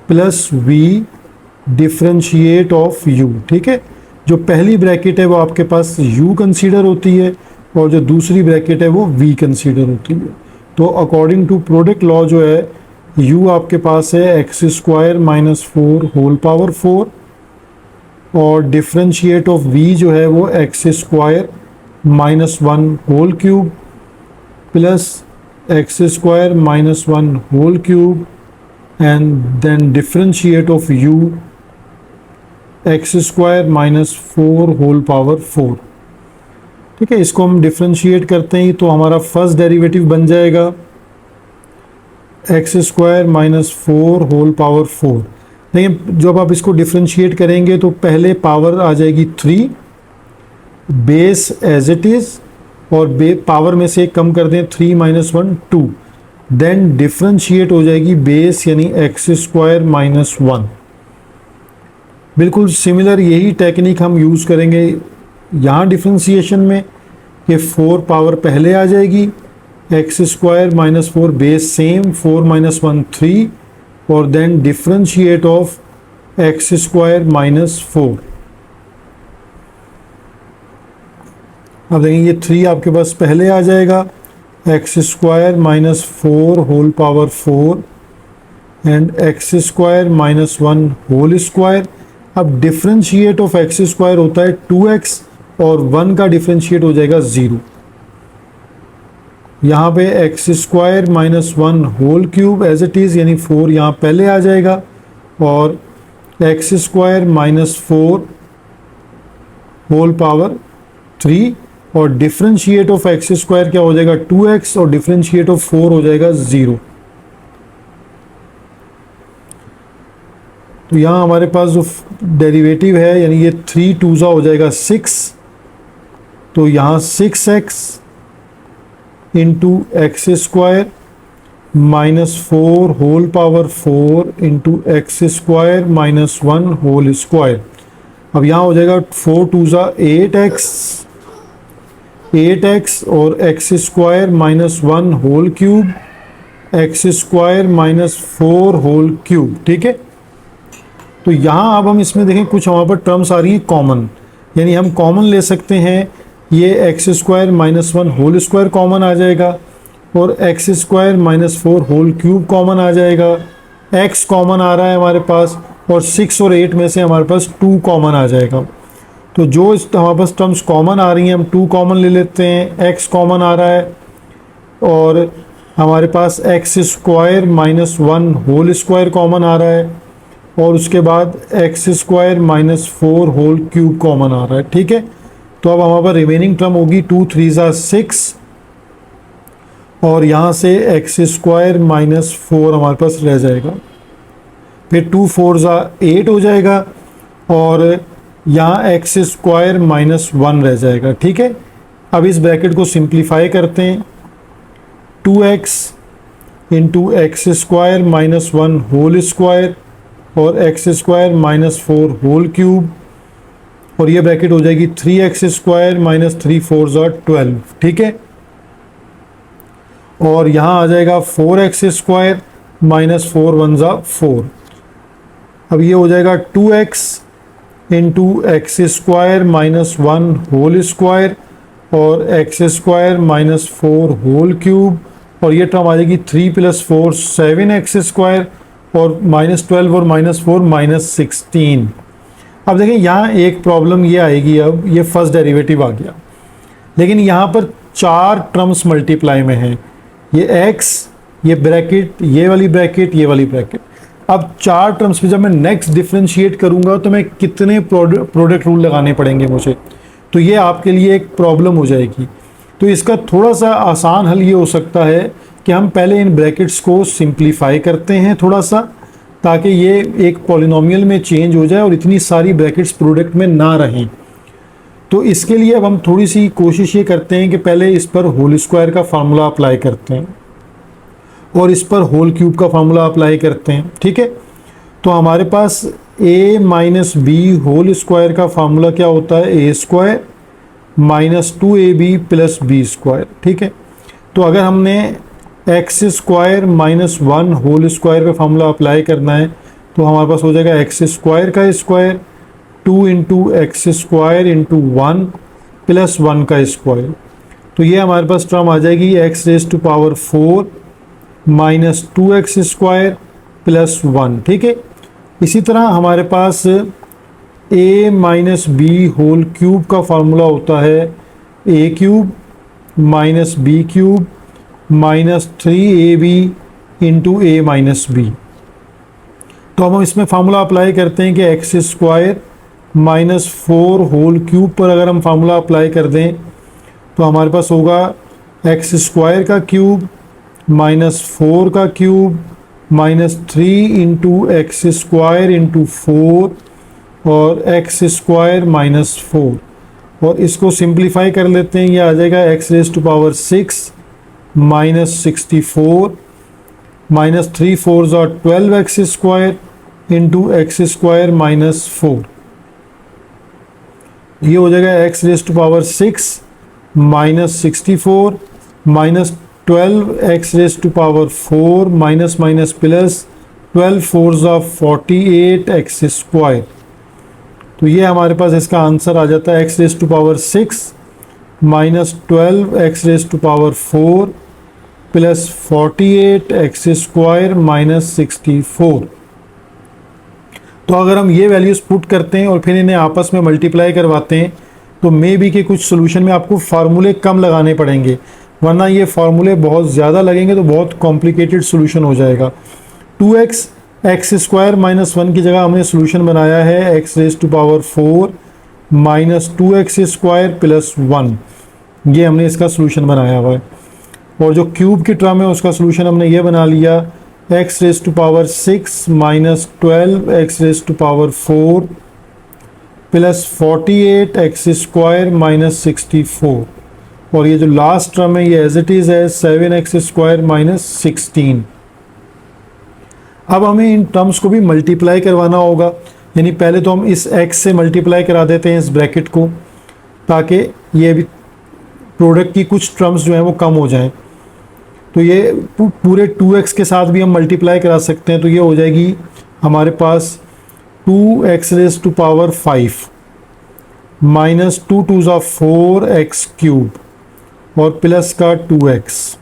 plus v differentiate of u। ठीक है, जो पहली ब्रैकेट है वो आपके पास u कंसीडर होती है और जो दूसरी ब्रैकेट है वो v कंसीडर होती है। तो अकॉर्डिंग टू प्रोडक्ट लॉ जो है u आपके पास है x square minus 4 whole power 4 और डिफरेंशिएट ऑफ v जो है वो x square minus 1 whole cube plus x square minus 1 whole cube and then differentiate of u x square minus 4 whole power 4। ठीक है, इसको हम डिफरेंशिएट करते हैं तो हमारा फर्स्ट डेरिवेटिव बन जाएगा x square minus 4 whole power 4। देखिए जब आप इसको डिफरेंशिएट करेंगे तो पहले पावर आ जाएगी 3, बेस एज इट इज़, और पावर में से कम कर दें 3 माइनस 1 2, देन डिफरेंशिएट हो जाएगी बेस यानी एक्स स्क्वायर माइनस 1। बिल्कुल सिमिलर यही टेक्निक हम यूज़ करेंगे यहाँ डिफरेंशिएशन में कि 4 पावर पहले आ जाएगी, x square minus 4 base same 4 minus 1 3 और then differentiate of x square minus 4। अब देखेंगे ये 3 आपके पास पहले आ जाएगा, x square minus 4 whole power 4 and x square minus 1 whole square. अब डिफरेंशिएट ऑफ एक्स स्क्वायर होता है 2x और 1 का डिफरेंशिएट हो जाएगा 0। यहाँ पे x square minus 1 whole cube as it is यानी 4 यहाँ पहले आ जाएगा और x square minus 4 whole power 3 और डिफरेंशिएट ऑफ एक्स स्क्वायर क्या हो जाएगा 2x और डिफरेंशिएट ऑफ 4 हो जाएगा 0। तो यहाँ हमारे पास जो डेरिवेटिव है यानी ये 3 2 हो जाएगा 6, तो यहाँ 6x into x square minus 4 whole power 4 into x square minus 1 whole square. अब यहाँ हो जाएगा 4 2 ज़ा 8x और x square minus 1 whole cube x square minus 4 whole cube. ठीक है, तो यहाँ अब हम इसमें देखें कुछ हमारे पर टर्म्स आ रही हैं कॉमन, यानी हम कॉमन ले सकते हैं। ये X square minus 1 whole square common आ जाएगा और x square minus 4 whole cube common आ जाएगा। एक्स कॉमन आ रहा है हमारे पास और 6 और 8 में से हमारे पास 2 कॉमन आ जाएगा। तो जो इस हमारे पास टर्म्स कॉमन आ रही हैं हम 2 कॉमन ले लेते हैं। एक्स कॉमन आ रहा है और हमारे पास X square minus 1 whole square common आ रहा है और उसके बाद X square minus 4 whole cube common आ रहा है। ठीक है, तो अब हमारे पास रिमेनिंग टर्म होगी 2 3 ज़ा 6 और यहाँ से एक्स स्क्वायर माइनस 4 हमारे पास रह जाएगा। फिर 2 4 ज़ा 8 हो जाएगा और यहाँ एक्स स्क्वायर माइनस 1 रह जाएगा। ठीक है, अब इस ब्रैकेट को सिंप्लीफाई करते हैं। 2x into x square minus 1 whole square और x square minus 4 whole cube और ये ब्रैकेट हो जाएगी 3x स्क्वायर माइनस 3 4 ज़ा 12। ठीक है, और यहाँ आ जाएगा 4x स्क्वायर माइनस 4 1 ज़ा 4। अब ये हो जाएगा 2x into x square minus 1 whole square और x square minus 4 whole cube और ये टर्म आ जाएगी 3 + 4 7x स्क्वायर और माइनस 12 और माइनस 4 माइनस 16। अब देखें यहाँ एक प्रॉब्लम ये आएगी, अब ये फर्स्ट डेरिवेटिव आ गया लेकिन यहाँ पर 4 टर्म्स मल्टीप्लाई में हैं, ये x, ये ब्रैकेट, ये वाली ब्रैकेट, ये वाली ब्रैकेट। अब 4 टर्म्स पे जब मैं नेक्स्ट डिफरेंशिएट करूँगा तो मैं कितने प्रोडक्ट रूल लगाने पड़ेंगे मुझे, तो ये आपके लिए एक प्रॉब्लम हो जाएगी। तो इसका थोड़ा सा आसान हल ये हो सकता है कि हम पहले इन ब्रैकेट्स को सिंप्लीफाई करते हैं थोड़ा सा, ताकि ये एक पॉलिनोमियल में चेंज हो जाए और इतनी सारी ब्रैकेट्स प्रोडक्ट में ना रहें। तो इसके लिए अब हम थोड़ी सी कोशिश ये करते हैं कि पहले इस पर होल स्क्वायर का फार्मूला अप्लाई करते हैं और इस पर होल क्यूब का फार्मूला अप्लाई करते हैं। ठीक है, तो हमारे पास a minus B whole square का फार्मूला क्या होता है, A square minus 2ab plus B square. ठीक है, तो अगर हमने X square minus 1 whole square पे फार्मूला अप्लाई करना है तो हमारे पास हो जाएगा एक्स स्क्वायर का square 2 into x square into 1 plus 1 का स्क्वायर। तो ये हमारे पास टर्म आ जाएगी x raise to power 4 minus 2x square plus 1। ठीक है, इसी तरह हमारे पास a minus B whole cube का फार्मूला होता है a cube minus b cube minus 3ab into a minus b. तो अब हम इसमें फार्मूला अप्लाई करते हैं कि x square minus 4 whole cube पर अगर हम फार्मूला अप्लाई कर दें तो हमारे पास होगा एक्स स्क्वायर का क्यूब माइनस 4 का cube minus 3 into x square into 4 और एक्स स्क्वायर माइनस 4 और इसको सिंप्लीफाई कर लेते हैं। ये आ जाएगा x raise to power 6 minus 64 minus 3 4 ज़ा 12x square into x square minus 4। ये हो जाएगा x raise to power 6 minus 64 minus 12x raise to power 4 minus minus plus 12 4 ज़ा 48x स्क्वायर। तो ये हमारे पास इसका आंसर आ जाता है x raise to power 6 minus 12x raise to power 4 plus 48x square minus 64। तो अगर हम ये वैल्यूज़ पुट करते हैं और फिर इन्हें आपस में मल्टीप्लाई करवाते हैं तो मे बी के कुछ सोल्यूशन में आपको फार्मूले कम लगाने पड़ेंगे, वरना ये फार्मूले बहुत ज़्यादा लगेंगे तो बहुत कॉम्प्लिकेटेड सोल्यूशन हो जाएगा। 2x एक्स स्क्वायर माइनस 1 की जगह हमने सोल्यूशन बनाया है x raise to power 4 minus 2x square plus 1, ये हमने इसका सोल्यूशन बनाया हुआ है। और जो क्यूब की टर्म है उसका सोल्यूशन हमने ये बना लिया x raise to power 6 minus 12 x raise to power 4 plus 48 x square minus 64 और ये जो लास्ट टर्म है ये एज इट इज़ है 7x स्क्वायर माइनस 16। अब हमें इन टर्म्स को भी मल्टीप्लाई करवाना होगा। यानी पहले तो हम इस x से मल्टीप्लाई करा देते हैं इस ब्रैकेट को, ताकि ये भी प्रोडक्ट की कुछ टर्म्स जो हैं वो कम हो जाएं। तो ये पूरे 2x के साथ भी हम मल्टीप्लाई करा सकते हैं, तो ये हो जाएगी हमारे पास 2x raise to power 5 minus 2 2 ज़ा 4x क्यूब और प्लस का 2x।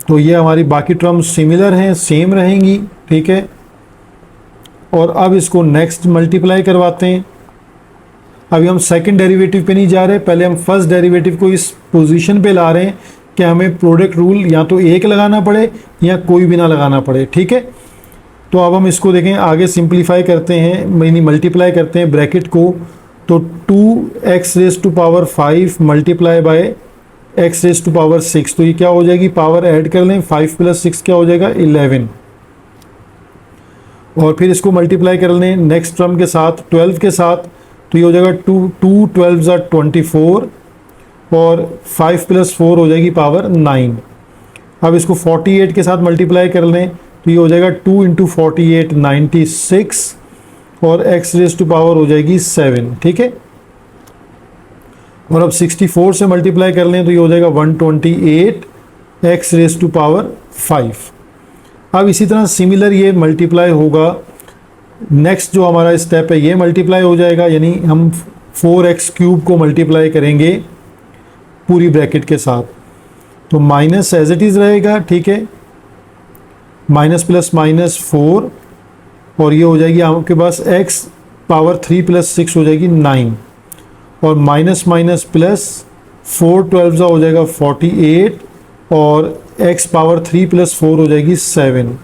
तो ये हमारी बाकी टर्म्स सिमिलर हैं, सेम रहेंगी, ठीक है। और अब इसको नेक्स्ट मल्टीप्लाई करवाते हैं। अभी हम सेकंड डेरिवेटिव पे नहीं जा रहे, पहले हम फर्स्ट डेरिवेटिव को इस पोजीशन पे ला रहे हैं कि हमें प्रोडक्ट रूल या तो एक लगाना पड़े या कोई भी ना लगाना पड़े, ठीक है। तो अब हम इसको देखें, आगे सिंप्लीफाई करते हैं, यानी मल्टीप्लाई करते हैं ब्रैकेट को। तो 2x raise to power 5 multiply by x raise to power 6, तो ये क्या हो जाएगी, पावर ऐड कर लें, 5 प्लस 6 क्या हो जाएगा 11। और फिर इसको मल्टीप्लाई कर लें नेक्स्ट टर्म के साथ 12 के साथ, तो ये हो जाएगा 2 12 ज़ा 24 और 5 प्लस 4 हो जाएगी पावर 9। अब इसको 48 के साथ मल्टीप्लाई कर लें, तो ये हो जाएगा 2 इंटू 48 96 और x रेज़ टू पावर हो जाएगी 7, ठीक है। और अब 64 से मल्टीप्लाई कर लें तो ये हो जाएगा 128 x रेज़ टू पावर 5। अब इसी तरह सिमिलर ये मल्टीप्लाई होगा, नेक्स्ट जो हमारा स्टेप है ये मल्टीप्लाई हो जाएगा, यानी हम 4x क्यूब को मल्टीप्लाई करेंगे पूरी ब्रैकेट के साथ। तो माइनस एज इट इज़ रहेगा, ठीक है, माइनस प्लस माइनस 4 और ये हो जाएगी आपके पास x पावर 3 प्लस 6 हो जाएगी 9 और माइनस माइनस प्लस 4 12 ज़ा हो जाएगा 48 और x पावर 3 प्लस 4 हो जाएगी 7।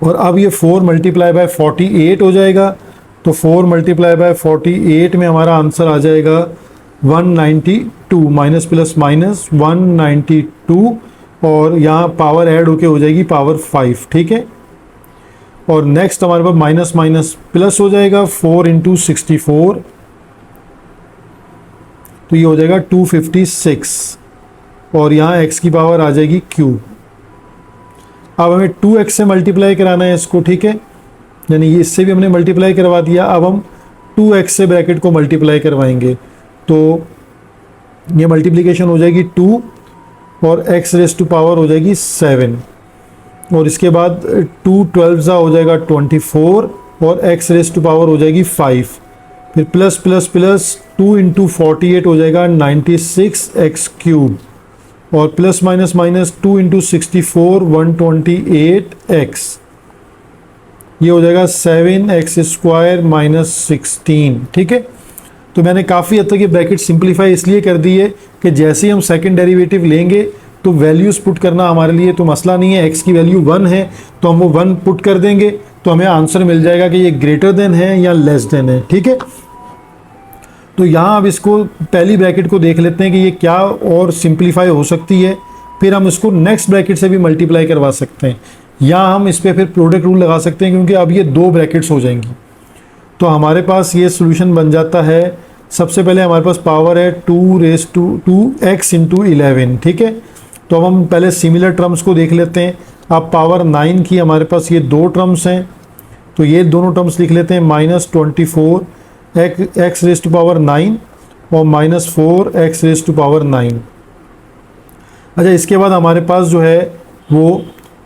और अब ये 4 मल्टीप्लाई बाय 48 हो जाएगा, तो 4 मल्टीप्लाई बाय 48 में हमारा आंसर आ जाएगा 192, माइनस प्लस माइनस 192 और यहाँ पावर ऐड होके हो जाएगी पावर 5, ठीक है। और नेक्स्ट हमारे पास माइनस माइनस प्लस हो जाएगा 4 इंटू 64, तो ये हो जाएगा 256 और यहाँ x की पावर आ जाएगी क्यूब। अब हमें 2x से मल्टीप्लाई कराना है इसको, ठीक है, यानी ये इससे भी हमने मल्टीप्लाई करवा दिया। अब हम 2x से ब्रैकेट को मल्टीप्लाई करवाएंगे, तो ये मल्टीप्लिकेशन हो जाएगी 2 और x रेज़ टू पावर हो जाएगी 7 और इसके बाद 2 12 ज़ा हो जाएगा 24 और x रेज़ टू पावर हो जाएगी 5, फिर प्लस प्लस प्लस 2 इंटू 48 हो जाएगा 96 x क्यूब और plus minus minus 2 into 64 128 x, ये हो जाएगा 7x स्क्वायर माइनस 16, ठीक है। तो मैंने काफ़ी हद तक ये ब्रैकेट सिंप्लीफाई इसलिए कर दी है कि जैसे ही हम सेकंड डेरिवेटिव लेंगे तो वैल्यूज़ पुट करना हमारे लिए तो मसला नहीं है। x की वैल्यू 1 है तो हम वो 1 पुट कर देंगे तो हमें आंसर मिल जाएगा कि ये ग्रेटर देन है या लेस देन है, ठीक है। तो यहाँ अब इसको पहली ब्रैकेट को देख लेते हैं कि ये क्या और सिंप्लीफाई हो सकती है, फिर हम इसको नेक्स्ट ब्रैकेट से भी मल्टीप्लाई करवा सकते हैं या हम इस पर फिर प्रोडक्ट रूल लगा सकते हैं, क्योंकि अब ये 2 ब्रैकेट्स हो जाएंगी। तो हमारे पास ये सोल्यूशन बन जाता है। सबसे पहले हमारे पास पावर है 2 रेज़ टू 2x इंटू 11, ठीक है। तो अब हम पहले सिमिलर टर्म्स को देख लेते हैं। अब पावर 9 की हमारे पास ये 2 टर्म्स हैं, तो ये दोनों टर्म्स लिख लेते हैं, minus 24 x raise to power 9 और minus 4 x raise to power 9। अच्छा, इसके बाद हमारे पास जो है वो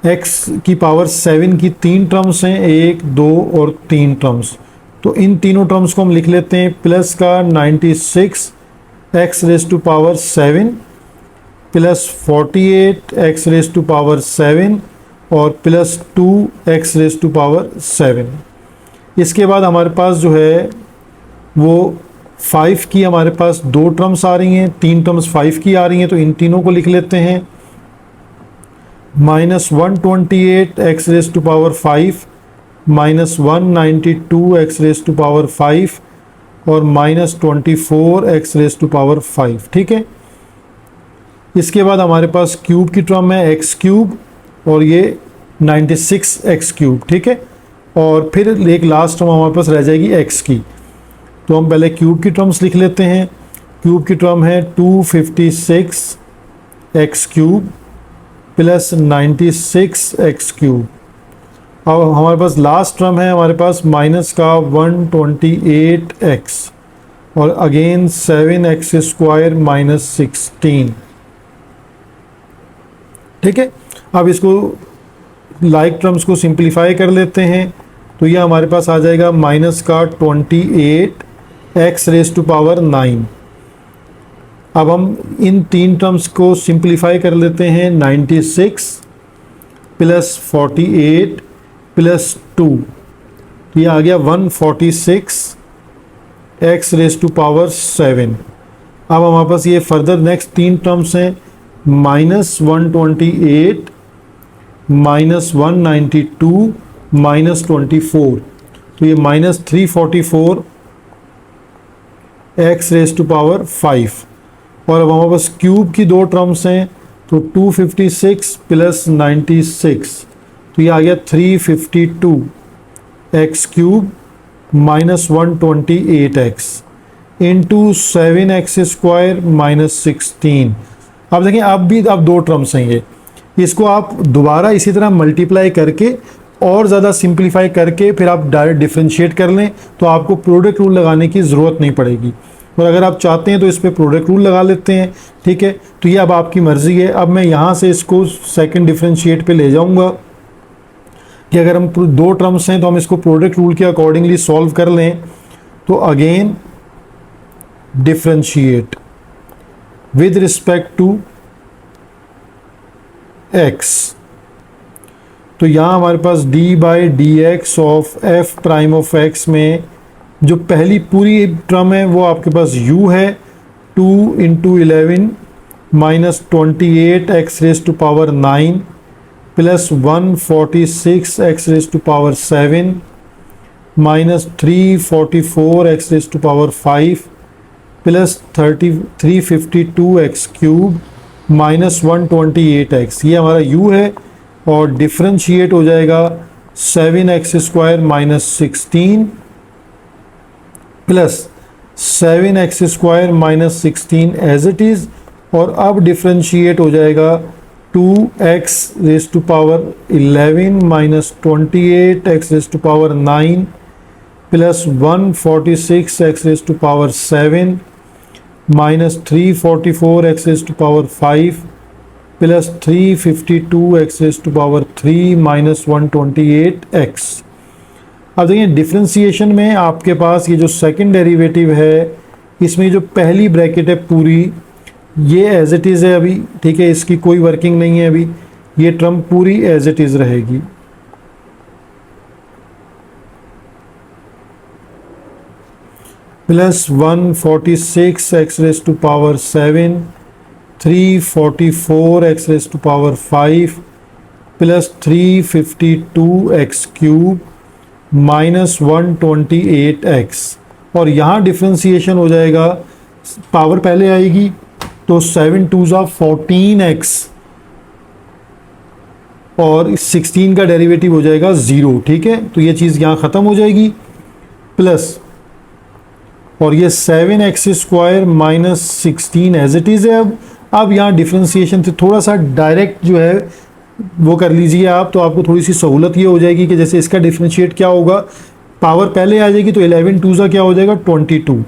x की पावर 7 की 3 टर्म्स हैं, 1 2 और 3 टर्म्स। तो इन तीनों टर्म्स को हम लिख लेते हैं, प्लस का 96 x raise to power 7 plus 48 x raise to power 7 और plus 2 x raise to power 7। इसके बाद हमारे पास जो है वो 5 की हमारे पास 2 टर्म्स आ रही हैं, 3 टर्म्स 5 की आ रही हैं, तो इन तीनों को लिख लेते हैं, minus 128 x raise to power 5 minus 192 x raise to power 5 और minus 24 x raise to power 5, ठीक है। इसके बाद हमारे पास क्यूब की टर्म है x क्यूब और ये 96 x क्यूब, ठीक है। और फिर एक लास्ट टर्म हमारे पास रह जाएगी x की। तो हम पहले क्यूब की टर्म्स लिख लेते हैं। क्यूब की टर्म है 256 x क्यूब प्लस 96x³ अब हमारे पास लास्ट टर्म है हमारे पास माइनस का 128x और अगेन 7x² माइनस 16। ठीक है, अब इसको लाइक टर्म्स को सिंप्लीफाई कर लेते हैं तो ये हमारे पास आ जाएगा माइनस का 28x⁻⁹। अब हम इन तीन टर्म्स को सिंप्लीफाई कर लेते हैं 96 प्लस 48 प्लस 2 ये आ गया 146x⁻⁷। अब हमारे पास ये फर्दर नेक्स्ट तीन टर्म्स हैं माइनस 128 माइनस 192 माइनस 24 तो ये माइनस 344x⁵ और अब हमारे पास क्यूब की दो टर्म्स हैं तो 256 प्लस 96 तो ये आ गया 352x³ minus 128x into 7x² minus 16। अब देखें अब दो टर्म्स हैं ये, इसको आप दोबारा इसी तरह मल्टीप्लाई करके और ज़्यादा सिंप्लीफाई करके फिर आप डायरेक्ट डिफरेंशिएट कर लें तो आपको प्रोडक्ट रूल लगाने की ज़रूरत नहीं पड़ेगी। और अगर आप चाहते हैं तो इस पर प्रोडक्ट रूल लगा लेते हैं। ठीक है, तो ये अब आपकी मर्ज़ी है। अब मैं यहाँ से इसको सेकंड डिफरेंशिएट पे ले जाऊँगा कि अगर हम दो टर्म्स हैं तो हम इसको प्रोडक्ट रूल के अकॉर्डिंगली सॉल्व कर लें। तो again differentiate with respect to x तो यहाँ हमारे पास d/dx of f prime of x में जो पहली पूरी टर्म है वो आपके पास u है 2 × 11 minus 28x⁹ plus 146x⁻⁷ minus 344x⁵ plus 352x³ minus 128x ये हमारा u है और डिफरेंशिएट हो जाएगा 7x² minus 16 plus 7x² minus 16 as it is और अब डिफरेंशिएट हो जाएगा 2x⁻11 minus 28x⁻9 plus 146x⁻⁷ minus 344x⁻⁵ plus 352x⁻³ minus 128x। अब देखिए डिफरेंशिएशन में आपके पास ये जो सेकंड डेरिवेटिव है इसमें जो पहली ब्रैकेट है पूरी ये एज इट इज़ है अभी। ठीक है, इसकी कोई वर्किंग नहीं है अभी, ये टर्म पूरी एज इट इज़ रहेगी। Plus 146x⁻⁷, 344x⁻⁵ plus 352x³ minus 128x और यहाँ डिफरेंशिएशन हो जाएगा, पावर पहले आएगी तो 7 2s 14x और 16 का डेरिवेटिव हो जाएगा 0। ठीक है, तो ये चीज़ यहाँ ख़त्म हो जाएगी प्लस और ये 7x² minus 16 as it is है। अब यहाँ डिफरेंशिएशन से थोड़ा सा डायरेक्ट जो है वो कर लीजिए आप, तो आपको थोड़ी सी सहूलत ये हो जाएगी कि जैसे इसका डिफरेंशिएट क्या होगा, पावर पहले आ जाएगी तो 11 2s क्या हो जाएगा 22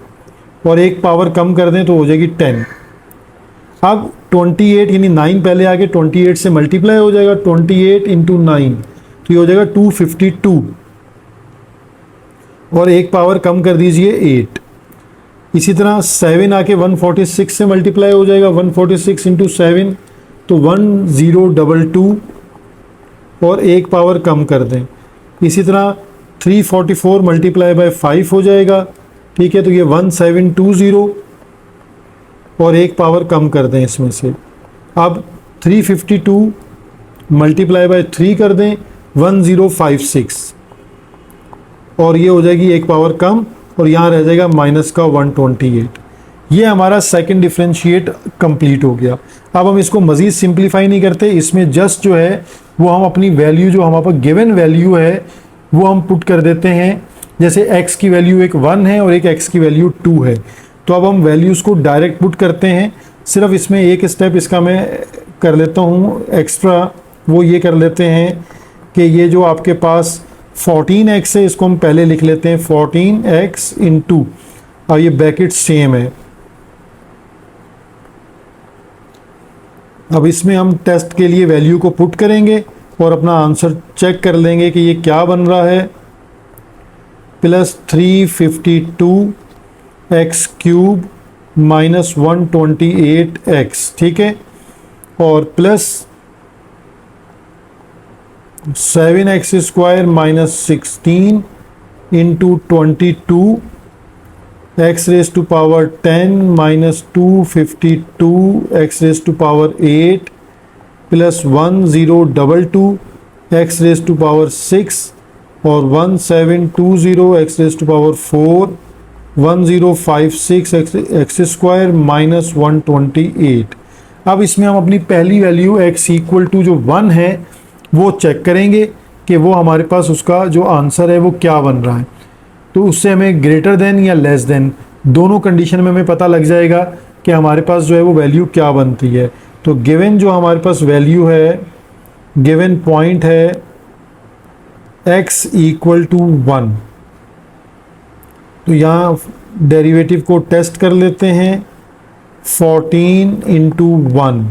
और एक पावर कम कर दें तो हो जाएगी 10। अब 28 यानी 9 पहले आके 28 से मल्टीप्लाई हो जाएगा, 28 × 9 तो ये हो जाएगा 252 और एक पावर कम कर दीजिए 8। इसी तरह 7 आके 146 से मल्टीप्लाई हो जाएगा, 146 × 7 तो 1022 और एक पावर कम कर दें। इसी तरह 344 मल्टीप्लाई बाय 5 हो जाएगा। ठीक है, तो ये 1720 और एक पावर कम कर दें इसमें से। अब 352 मल्टीप्लाई बाय 3 कर दें 1056 और ये हो जाएगी एक पावर कम और यहाँ रह जाएगा माइनस का 128। ये हमारा सेकंड डिफरेंशिएट कंप्लीट हो गया। अब हम इसको मज़ीद सिंप्लीफाई नहीं करते, इसमें जस्ट जो है वो हम अपनी वैल्यू जो हमारे पास गिवन वैल्यू है वो हम पुट कर देते हैं। जैसे x की वैल्यू एक 1 है और एक x की वैल्यू 2 है, तो अब हम वैल्यूज़ को डायरेक्ट पुट करते हैं। सिर्फ इसमें एक स्टेप इसका मैं कर लेता हूँ एक्स्ट्रा, वो ये कर लेते हैं कि ये जो आपके पास 14x है इसको हम पहले लिख लेते हैं 14x इंटू, और ये ब्रैकेट सेम है। अब इसमें हम टेस्ट के लिए वैल्यू को पुट करेंगे और अपना आंसर चेक कर लेंगे कि ये क्या बन रहा है। Plus 352x cube minus 128x, ठीक है, और plus 7x square minus 16 into 22 x raise to power 10 minus 252 x raise to power 8 plus 1022 x raise to power 6 और 1720 x raise to power 4 1056 x square minus 128। अब इसमें हम अपनी पहली value x equal to जो 1 है वो चेक करेंगे कि वो हमारे पास उसका जो आंसर है वो क्या बन रहा है। तो उससे हमें ग्रेटर देन या लेस देन दोनों कंडीशन में हमें पता लग जाएगा कि हमारे पास जो है वो वैल्यू क्या बनती है। तो गिवन जो हमारे पास वैल्यू है, गिवन पॉइंट है x इक्वल टू 1, तो यहाँ डेरिवेटिव को टेस्ट कर लेते हैं 14 इंटू 1।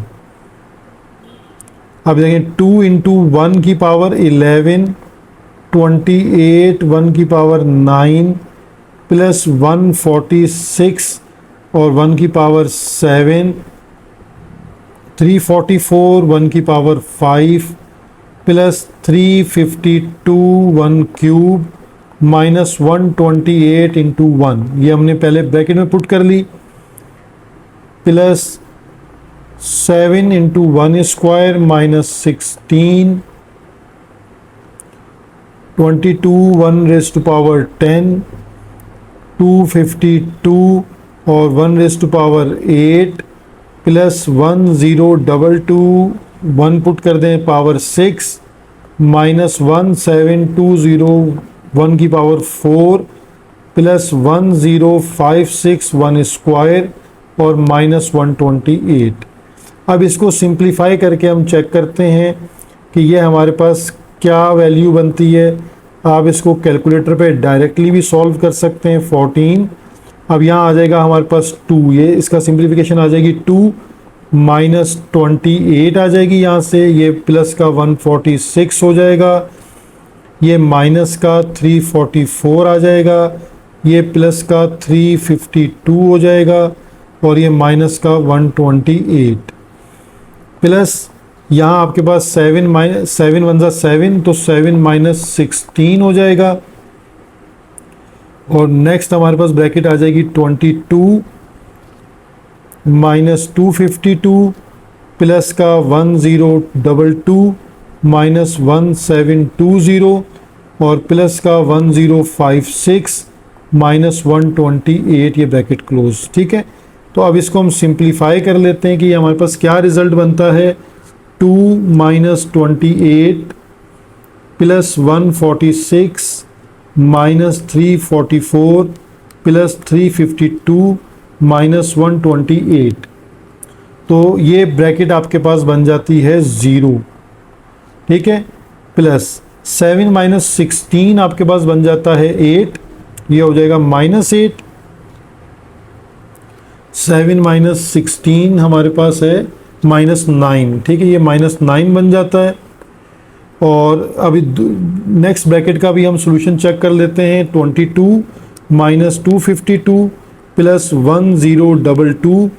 अब देखें 2 इंटू 1 की पावर 11, 28 1 की पावर 9 प्लस 146 और 1 की पावर 7, 344 1 की power 5 plus 352 1 cube minus 128 into 1, ये हमने पहले ब्रैकेट में पुट कर ली, plus 7 into 1 square minus 16, 22 1 raise to power 10, 252 और 1 raise to power 8 plus 1022 1 put कर दें पावर 6 माइनस 1720 1 की पावर 4 प्लस 1056 1 स्क्वायर और माइनस 128। अब इसको सिंप्लीफाई करके हम चेक करते हैं कि ये हमारे पास क्या वैल्यू बनती है। आप इसको कैलकुलेटर पे डायरेक्टली भी सॉल्व कर सकते हैं। 14, अब यहाँ आ जाएगा हमारे पास 2, ये इसका सिंप्लीफिकेशन आ जाएगी 2 माइनस 28 आ जाएगी यहाँ से, ये प्लस का 146 हो जाएगा, ये माइनस का 344 आ जाएगा, ये प्लस का 352 हो जाएगा और ये माइनस का 128 प्लस यहाँ आपके पास 7 माइनस 7 वन ज़ा 7, तो 7 माइनस 16 हो जाएगा। और नेक्स्ट हमारे पास ब्रैकेट आ जाएगी 22 माइनस 252 प्लस का 1022 माइनस 1720 और प्लस का 1056 माइनस 128, ये ब्रैकेट क्लोज, ठीक है। तो अब इसको हम सिंप्लीफाई कर लेते हैं कि हमारे पास क्या रिजल्ट बनता है। 2 minus 28 plus 146 minus 344 plus 352 minus 128, तो ये ब्रैकेट आपके पास बन जाती है 0, ठीक है। प्लस 7 माइनस 16 आपके पास बन जाता है 8, ये हो जाएगा माइनस 8। 7 माइनस 16 हमारे पास है माइनस 9, ठीक है, ये माइनस 9 बन जाता है। और अभी नेक्स्ट ब्रैकेट का भी हम सॉल्यूशन चेक कर लेते हैं। 22 minus 252 plus 1022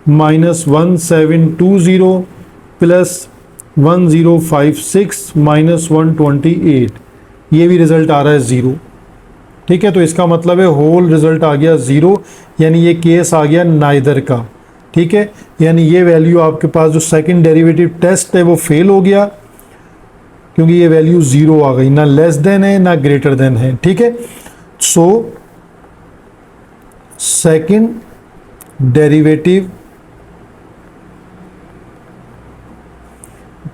minus 1720 plus 1056 minus 128, ये भी रिज़ल्ट आ रहा है 0, ठीक है। तो इसका मतलब है होल रिज़ल्ट आ गया 0, यानी ये केस आ गया नाइदर का, ठीक है। यानी ये वैल्यू आपके पास जो सेकंड डेरिवेटिव टेस्ट है वो फेल हो गया, क्योंकि ये वैल्यू 0 आ गई, ना लेस देन है ना ग्रेटर देन है, ठीक है। सो सेकंड डेरिवेटिव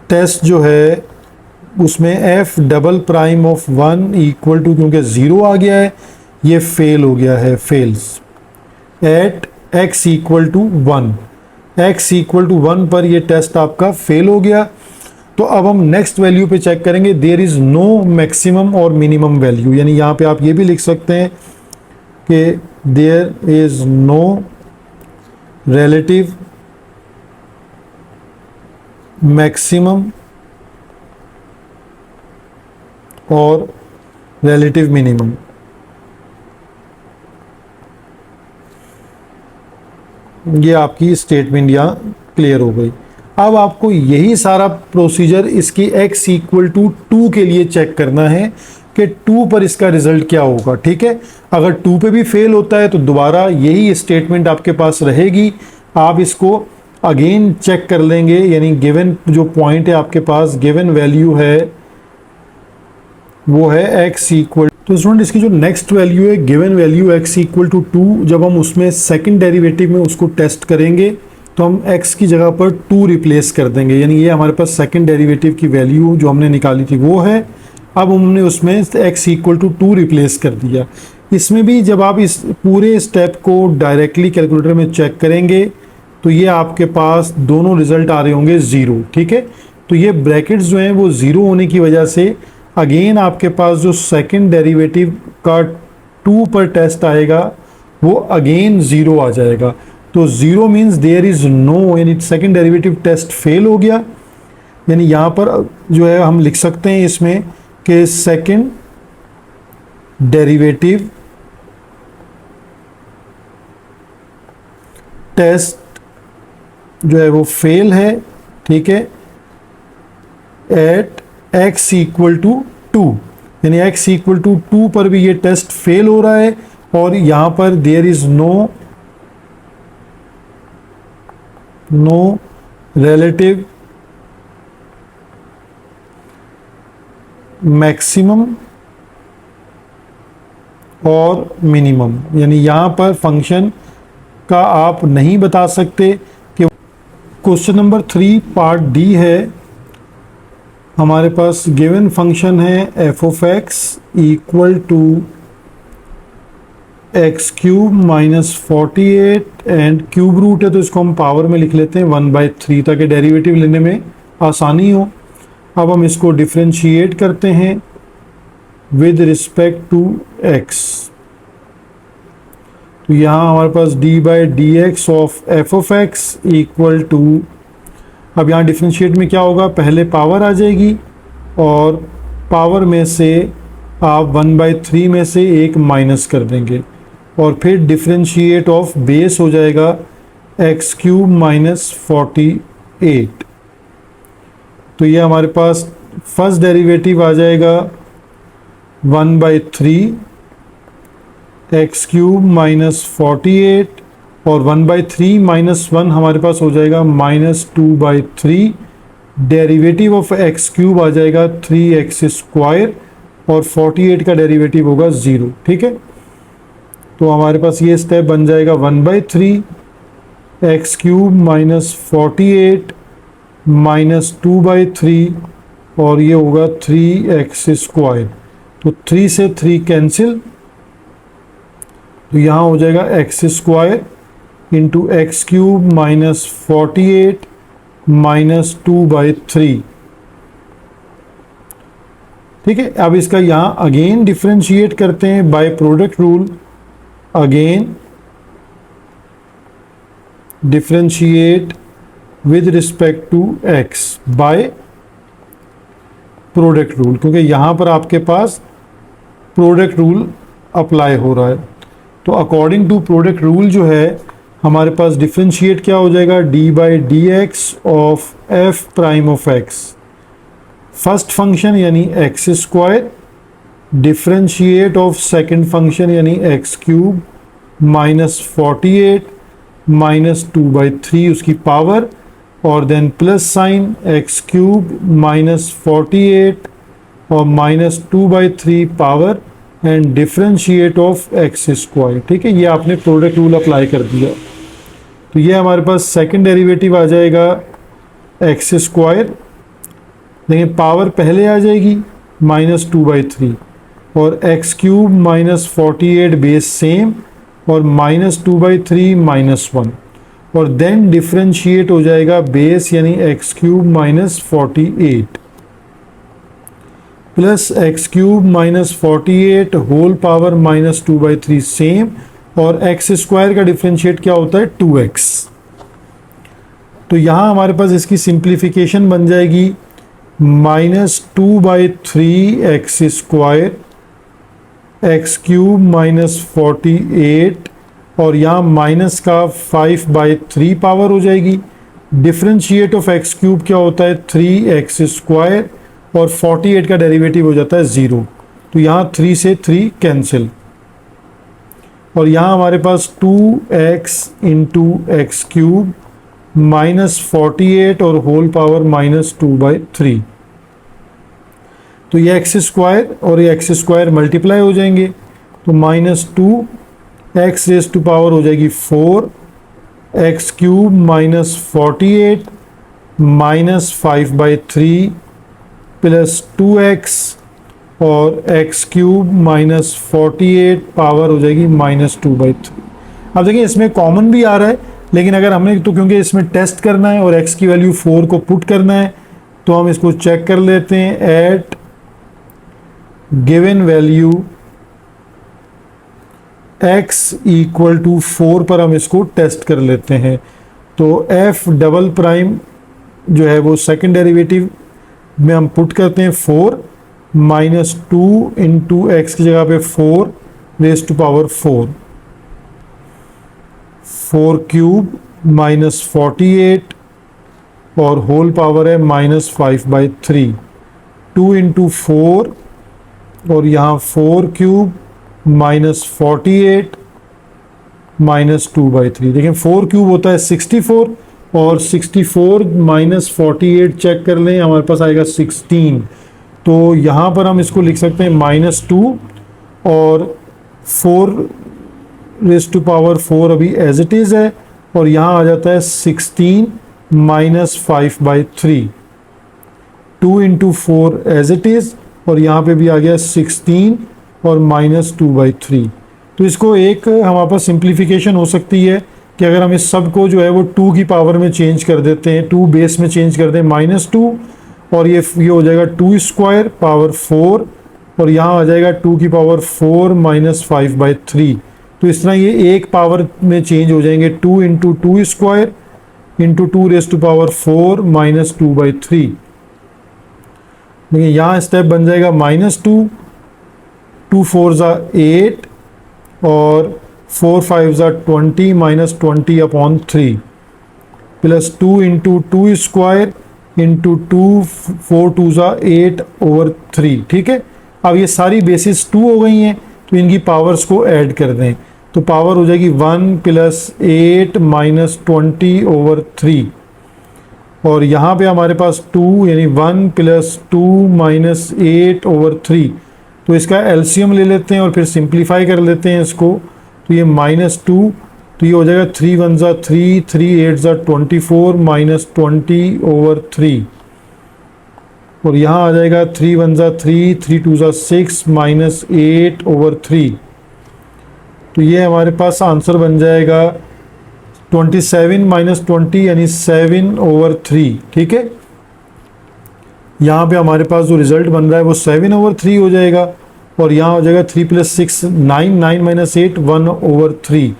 टेस्ट जो है उसमें f double prime of 1 equal to, क्योंकि 0 आ गया है, ये फेल हो गया है, fails at x equal to 1। x equal to 1 पर ये टेस्ट आपका फेल हो गया। तो अब हम नेक्स्ट वैल्यू पे चेक करेंगे, देयर इज़ नो मैक्सिमम और मिनिमम वैल्यू, यानी यहाँ पे आप ये भी लिख सकते हैं कि there is no relative maximum और रिलेटिव मिनिमम। ये आपकी स्टेटमेंट यहाँ क्लियर हो गई। अब आपको यही सारा प्रोसीजर इसकी x इक्वल टू 2 के लिए चेक करना है कि 2 पर इसका रिजल्ट क्या होगा। ठीक है, अगर 2 पे भी फेल होता है तो दोबारा यही स्टेटमेंट आपके पास रहेगी, आप इसको अगेन चेक कर लेंगे। यानी गिवन जो पॉइंट है आपके पास, गिवन वैल्यू है वो है x इक्वल, तो स्टूडेंट इसकी जो नेक्स्ट वैल्यू है given value x equal to 2, जब हम उसमें सेकंड डेरिवेटिव में उसको टेस्ट करेंगे तो हम x की जगह पर 2 रिप्लेस कर देंगे। यानी ये हमारे पास सेकंड डेरिवेटिव की वैल्यू जो हमने निकाली थी वो है, अब हमने उसमें x इक्वल टू 2 रिप्लेस कर दिया। इसमें भी जब आप इस पूरे स्टेप को डायरेक्टली कैलकुलेटर में चेक करेंगे तो ये आपके पास दोनों रिजल्ट आ रहे होंगे 0। ठीक है, तो ये ब्रैकेट्स जो हैं वो 0 होने की वजह से अगेन आपके पास जो सेकंड डेरिवेटिव का 2 पर टेस्ट आएगा वो अगेन 0 आ जाएगा। तो 0 मीन्स देयर इज़ नो, यानी सेकंड डेरिवेटिव टेस्ट फेल हो गया। यानी यहाँ पर जो है हम लिख सकते हैं इसमें कि सेकंड डेरिवेटिव टेस्ट जो है वो फेल है। ठीक है, एट x इक्वल टू 2, यानी x इक्वल टू 2 पर भी ये टेस्ट फेल हो रहा है और यहाँ पर there is no relative maximum और मिनिमम। यानी यहाँ पर फंक्शन का आप नहीं बता सकते कि क्वेश्चन नंबर 3 पार्ट डी है। हमारे पास गिवन फंक्शन है F of x equal to x cube minus 48 and cube root है तो इसको हम पावर में लिख लेते हैं 1/3 ताकि डेरिवेटिव लेने में आसानी हो। अब हम इसको डिफरेंशिएट करते हैं विद रिस्पेक्ट टू एक्स, तो यहाँ हमारे पास d/dx of F of x equal to, अब यहाँ डिफरेंशिएट में क्या होगा, पहले पावर आ जाएगी और पावर में से आप 1/3 में से एक माइनस कर देंगे और फिर डिफरेंशिएट ऑफ बेस हो जाएगा एक्स क्यूब माइनस 48। तो ये हमारे पास फर्स्ट डेरिवेटिव आ जाएगा 1/3 एक्स क्यूब माइनस 48 और 1/3 माइनस 1 हमारे पास हो जाएगा -2/3। डेरिवेटिव ऑफ एक्स क्यूब आ जाएगा 3x स्क्वायर और 48 का डेरिवेटिव होगा 0। ठीक है, तो हमारे पास ये स्टेप बन जाएगा 1/3 एक्स क्यूब माइनस 48 माइनस 2/3 और ये होगा 3x स्क्वायर। तो 3 से 3 कैंसिल, तो यहाँ हो जाएगा x square into x cube minus 48 minus 2/3। ठीक है, अब इसका यहाँ अगेन डिफरेंशिएट करते हैं by product rule. Again differentiate with respect to x by product rule, क्योंकि यहाँ पर आपके पास प्रोडक्ट रूल अप्लाई हो रहा है। तो अकॉर्डिंग टू प्रोडक्ट रूल जो है हमारे पास डिफरेंशिएट क्या हो जाएगा, d/dx of f prime of x, first function यानी X square, differentiate of second function यानी एक्स क्यूब माइनस 48 माइनस 2/3 उसकी पावर और then plus sine X cube minus 48 और minus 2/3 power and differentiate of x square. ठीक है, ये आपने product rule apply कर दिया। तो ये हमारे पास सेकंड डेरिवेटिव आ जाएगा एक्स स्क्वायर, लेकिन पावर पहले आ जाएगी -2/3 और x cube minus 48 base same और -2/3 -1 और देन डिफ्रेंशिएट हो जाएगा बेस यानी x cube minus 48 plus x cube minus 48 whole power minus 2/3 same, और एक्स स्क्वायर का डिफ्रेंशिएट क्या होता है 2x। तो यहाँ हमारे पास इसकी सिंप्लीफिकेशन बन जाएगी minus 2/3 x square x cube minus 48, और यहाँ माइनस का 5/3 पावर हो जाएगी। डिफरेंशिएट ऑफ एक्स क्यूब क्या होता है 3x स्क्वायर, और 48 का डेरिवेटिव हो जाता है 0, तो यहाँ 3 से 3 कैंसिल, और यहाँ हमारे पास 2x into x cube minus 48 और होल पावर माइनस 2/3। तो ये एक्स स्क्वायर और ये एक्स स्क्वायर मल्टीप्लाई हो जाएंगे, तो minus 2x raise to power हो जाएगी 4 x cube minus 48 minus 5/3 plus 2x और एक्स क्यूब माइनस 48 पावर हो जाएगी माइनस 2/3। अब देखिए इसमें कॉमन भी आ रहा है, लेकिन अगर हमने तो क्योंकि इसमें टेस्ट करना है और x की वैल्यू 4 को पुट करना है, तो हम इसको चेक कर लेते हैं। At given value x equal to 4 पर हम इसको टेस्ट कर लेते हैं। तो f डबल प्राइम जो है वो सेकेंड डेरिवेटिव में हम पुट करते हैं 4 माइनस 2 इंटू एक्स की जगह पे 4 raise to power 4 cube minus 48 और होल पावर है माइनस 5/3, 2 इंटू 4 और यहाँ 4 क्यूब माइनस 48 माइनस 2/3। देखिए 4 क्यूब होता है 64, और 64 माइनस 48 चेक कर लें, हमारे पास आएगा 16। तो यहाँ पर हम इसको लिख सकते हैं माइनस 2 और 4 रेज टू पावर 4 अभी एज इट इज़ है, और यहाँ आ जाता है 16 minus 5/3, 2 into 4 as it is, और यहाँ पे भी आ गया 16 और माइनस 2/3। तो इसको एक हमारे पास सिंप्लीफिकेशन हो सकती है कि अगर हम इस सब को जो है वो 2 की पावर में चेंज कर देते हैं, 2 बेस में चेंज कर दें माइनस 2, और ये हो जाएगा 2 स्क्वायर पावर 4, और यहाँ आ जाएगा 2 की पावर 4 माइनस 5/3। तो इस तरह ये एक पावर में चेंज हो जाएंगे, 2 into 2 square into 2 raise to power 4 minus 2/3। देखिए यहाँ स्टेप बन जाएगा माइनस 2, 2 4 ज़ा 8 और 4 5 ज़ा 20 minus 20/3 plus 2 into 2 square into 2 4 2 ज़ा 8/3। ठीक है, अब ये सारी बेसिस 2 हो गई हैं, तो इनकी पावर्स को ऐड कर दें, तो पावर हो जाएगी 1 प्लस 8 माइनस 20/3, और यहाँ पे हमारे पास 2 यानी 1 प्लस 2 माइनस 8/3। तो इसका एलसीएम ले लेते हैं और फिर सिंप्लीफाई कर लेते हैं इसको, तो ये माइनस 2, तो ये हो जाएगा 3 1 ज़ा 3, 3 8 ज़ा 24 माइनस 20/3, और यहाँ आ जाएगा 3 1 ज़ा 3, 3 2 ज़ा 6 माइनस 8/3। तो ये हमारे पास आंसर बन जाएगा 27 माइनस 20 यानी 7/3। ठीक है, यहाँ पे हमारे पास जो रिजल्ट बन रहा है वो 7/3 हो जाएगा, और यहाँ हो जाएगा 3 + 6 9, 9 माइनस 8 1/3।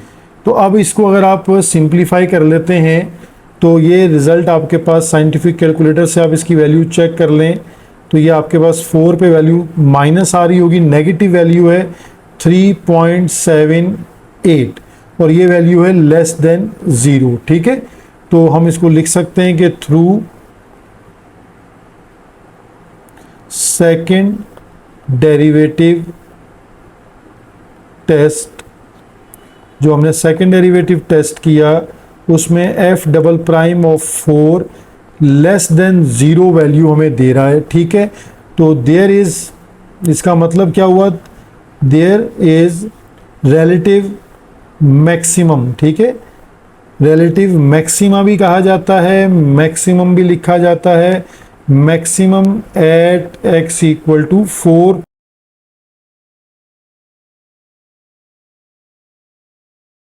तो अब इसको अगर आप सिंप्लीफाई कर लेते हैं तो ये रिज़ल्ट आपके पास साइंटिफिक कैलकुलेटर से आप इसकी वैल्यू चेक कर लें, तो ये आपके पास 4 पे वैल्यू माइनस आ रही होगी, नेगेटिव वैल्यू है 3.78, और ये वैल्यू है लेस देन 0। ठीक है, तो हम इसको लिख सकते हैं कि थ्रू सेकेंड डेरिवेटिव टेस्ट, जो हमने सेकेंड डेरिवेटिव टेस्ट किया उसमें f double prime of 4 less than 0 value हमें दे रहा है। ठीक है, तो देयर इज, इसका मतलब क्या हुआ, देयर इज रिलेटिव मैक्सिमम। ठीक है, रिलेटिव मैक्सिमा भी कहा जाता है, मैक्सिमम भी लिखा जाता है, maximum at x equal to 4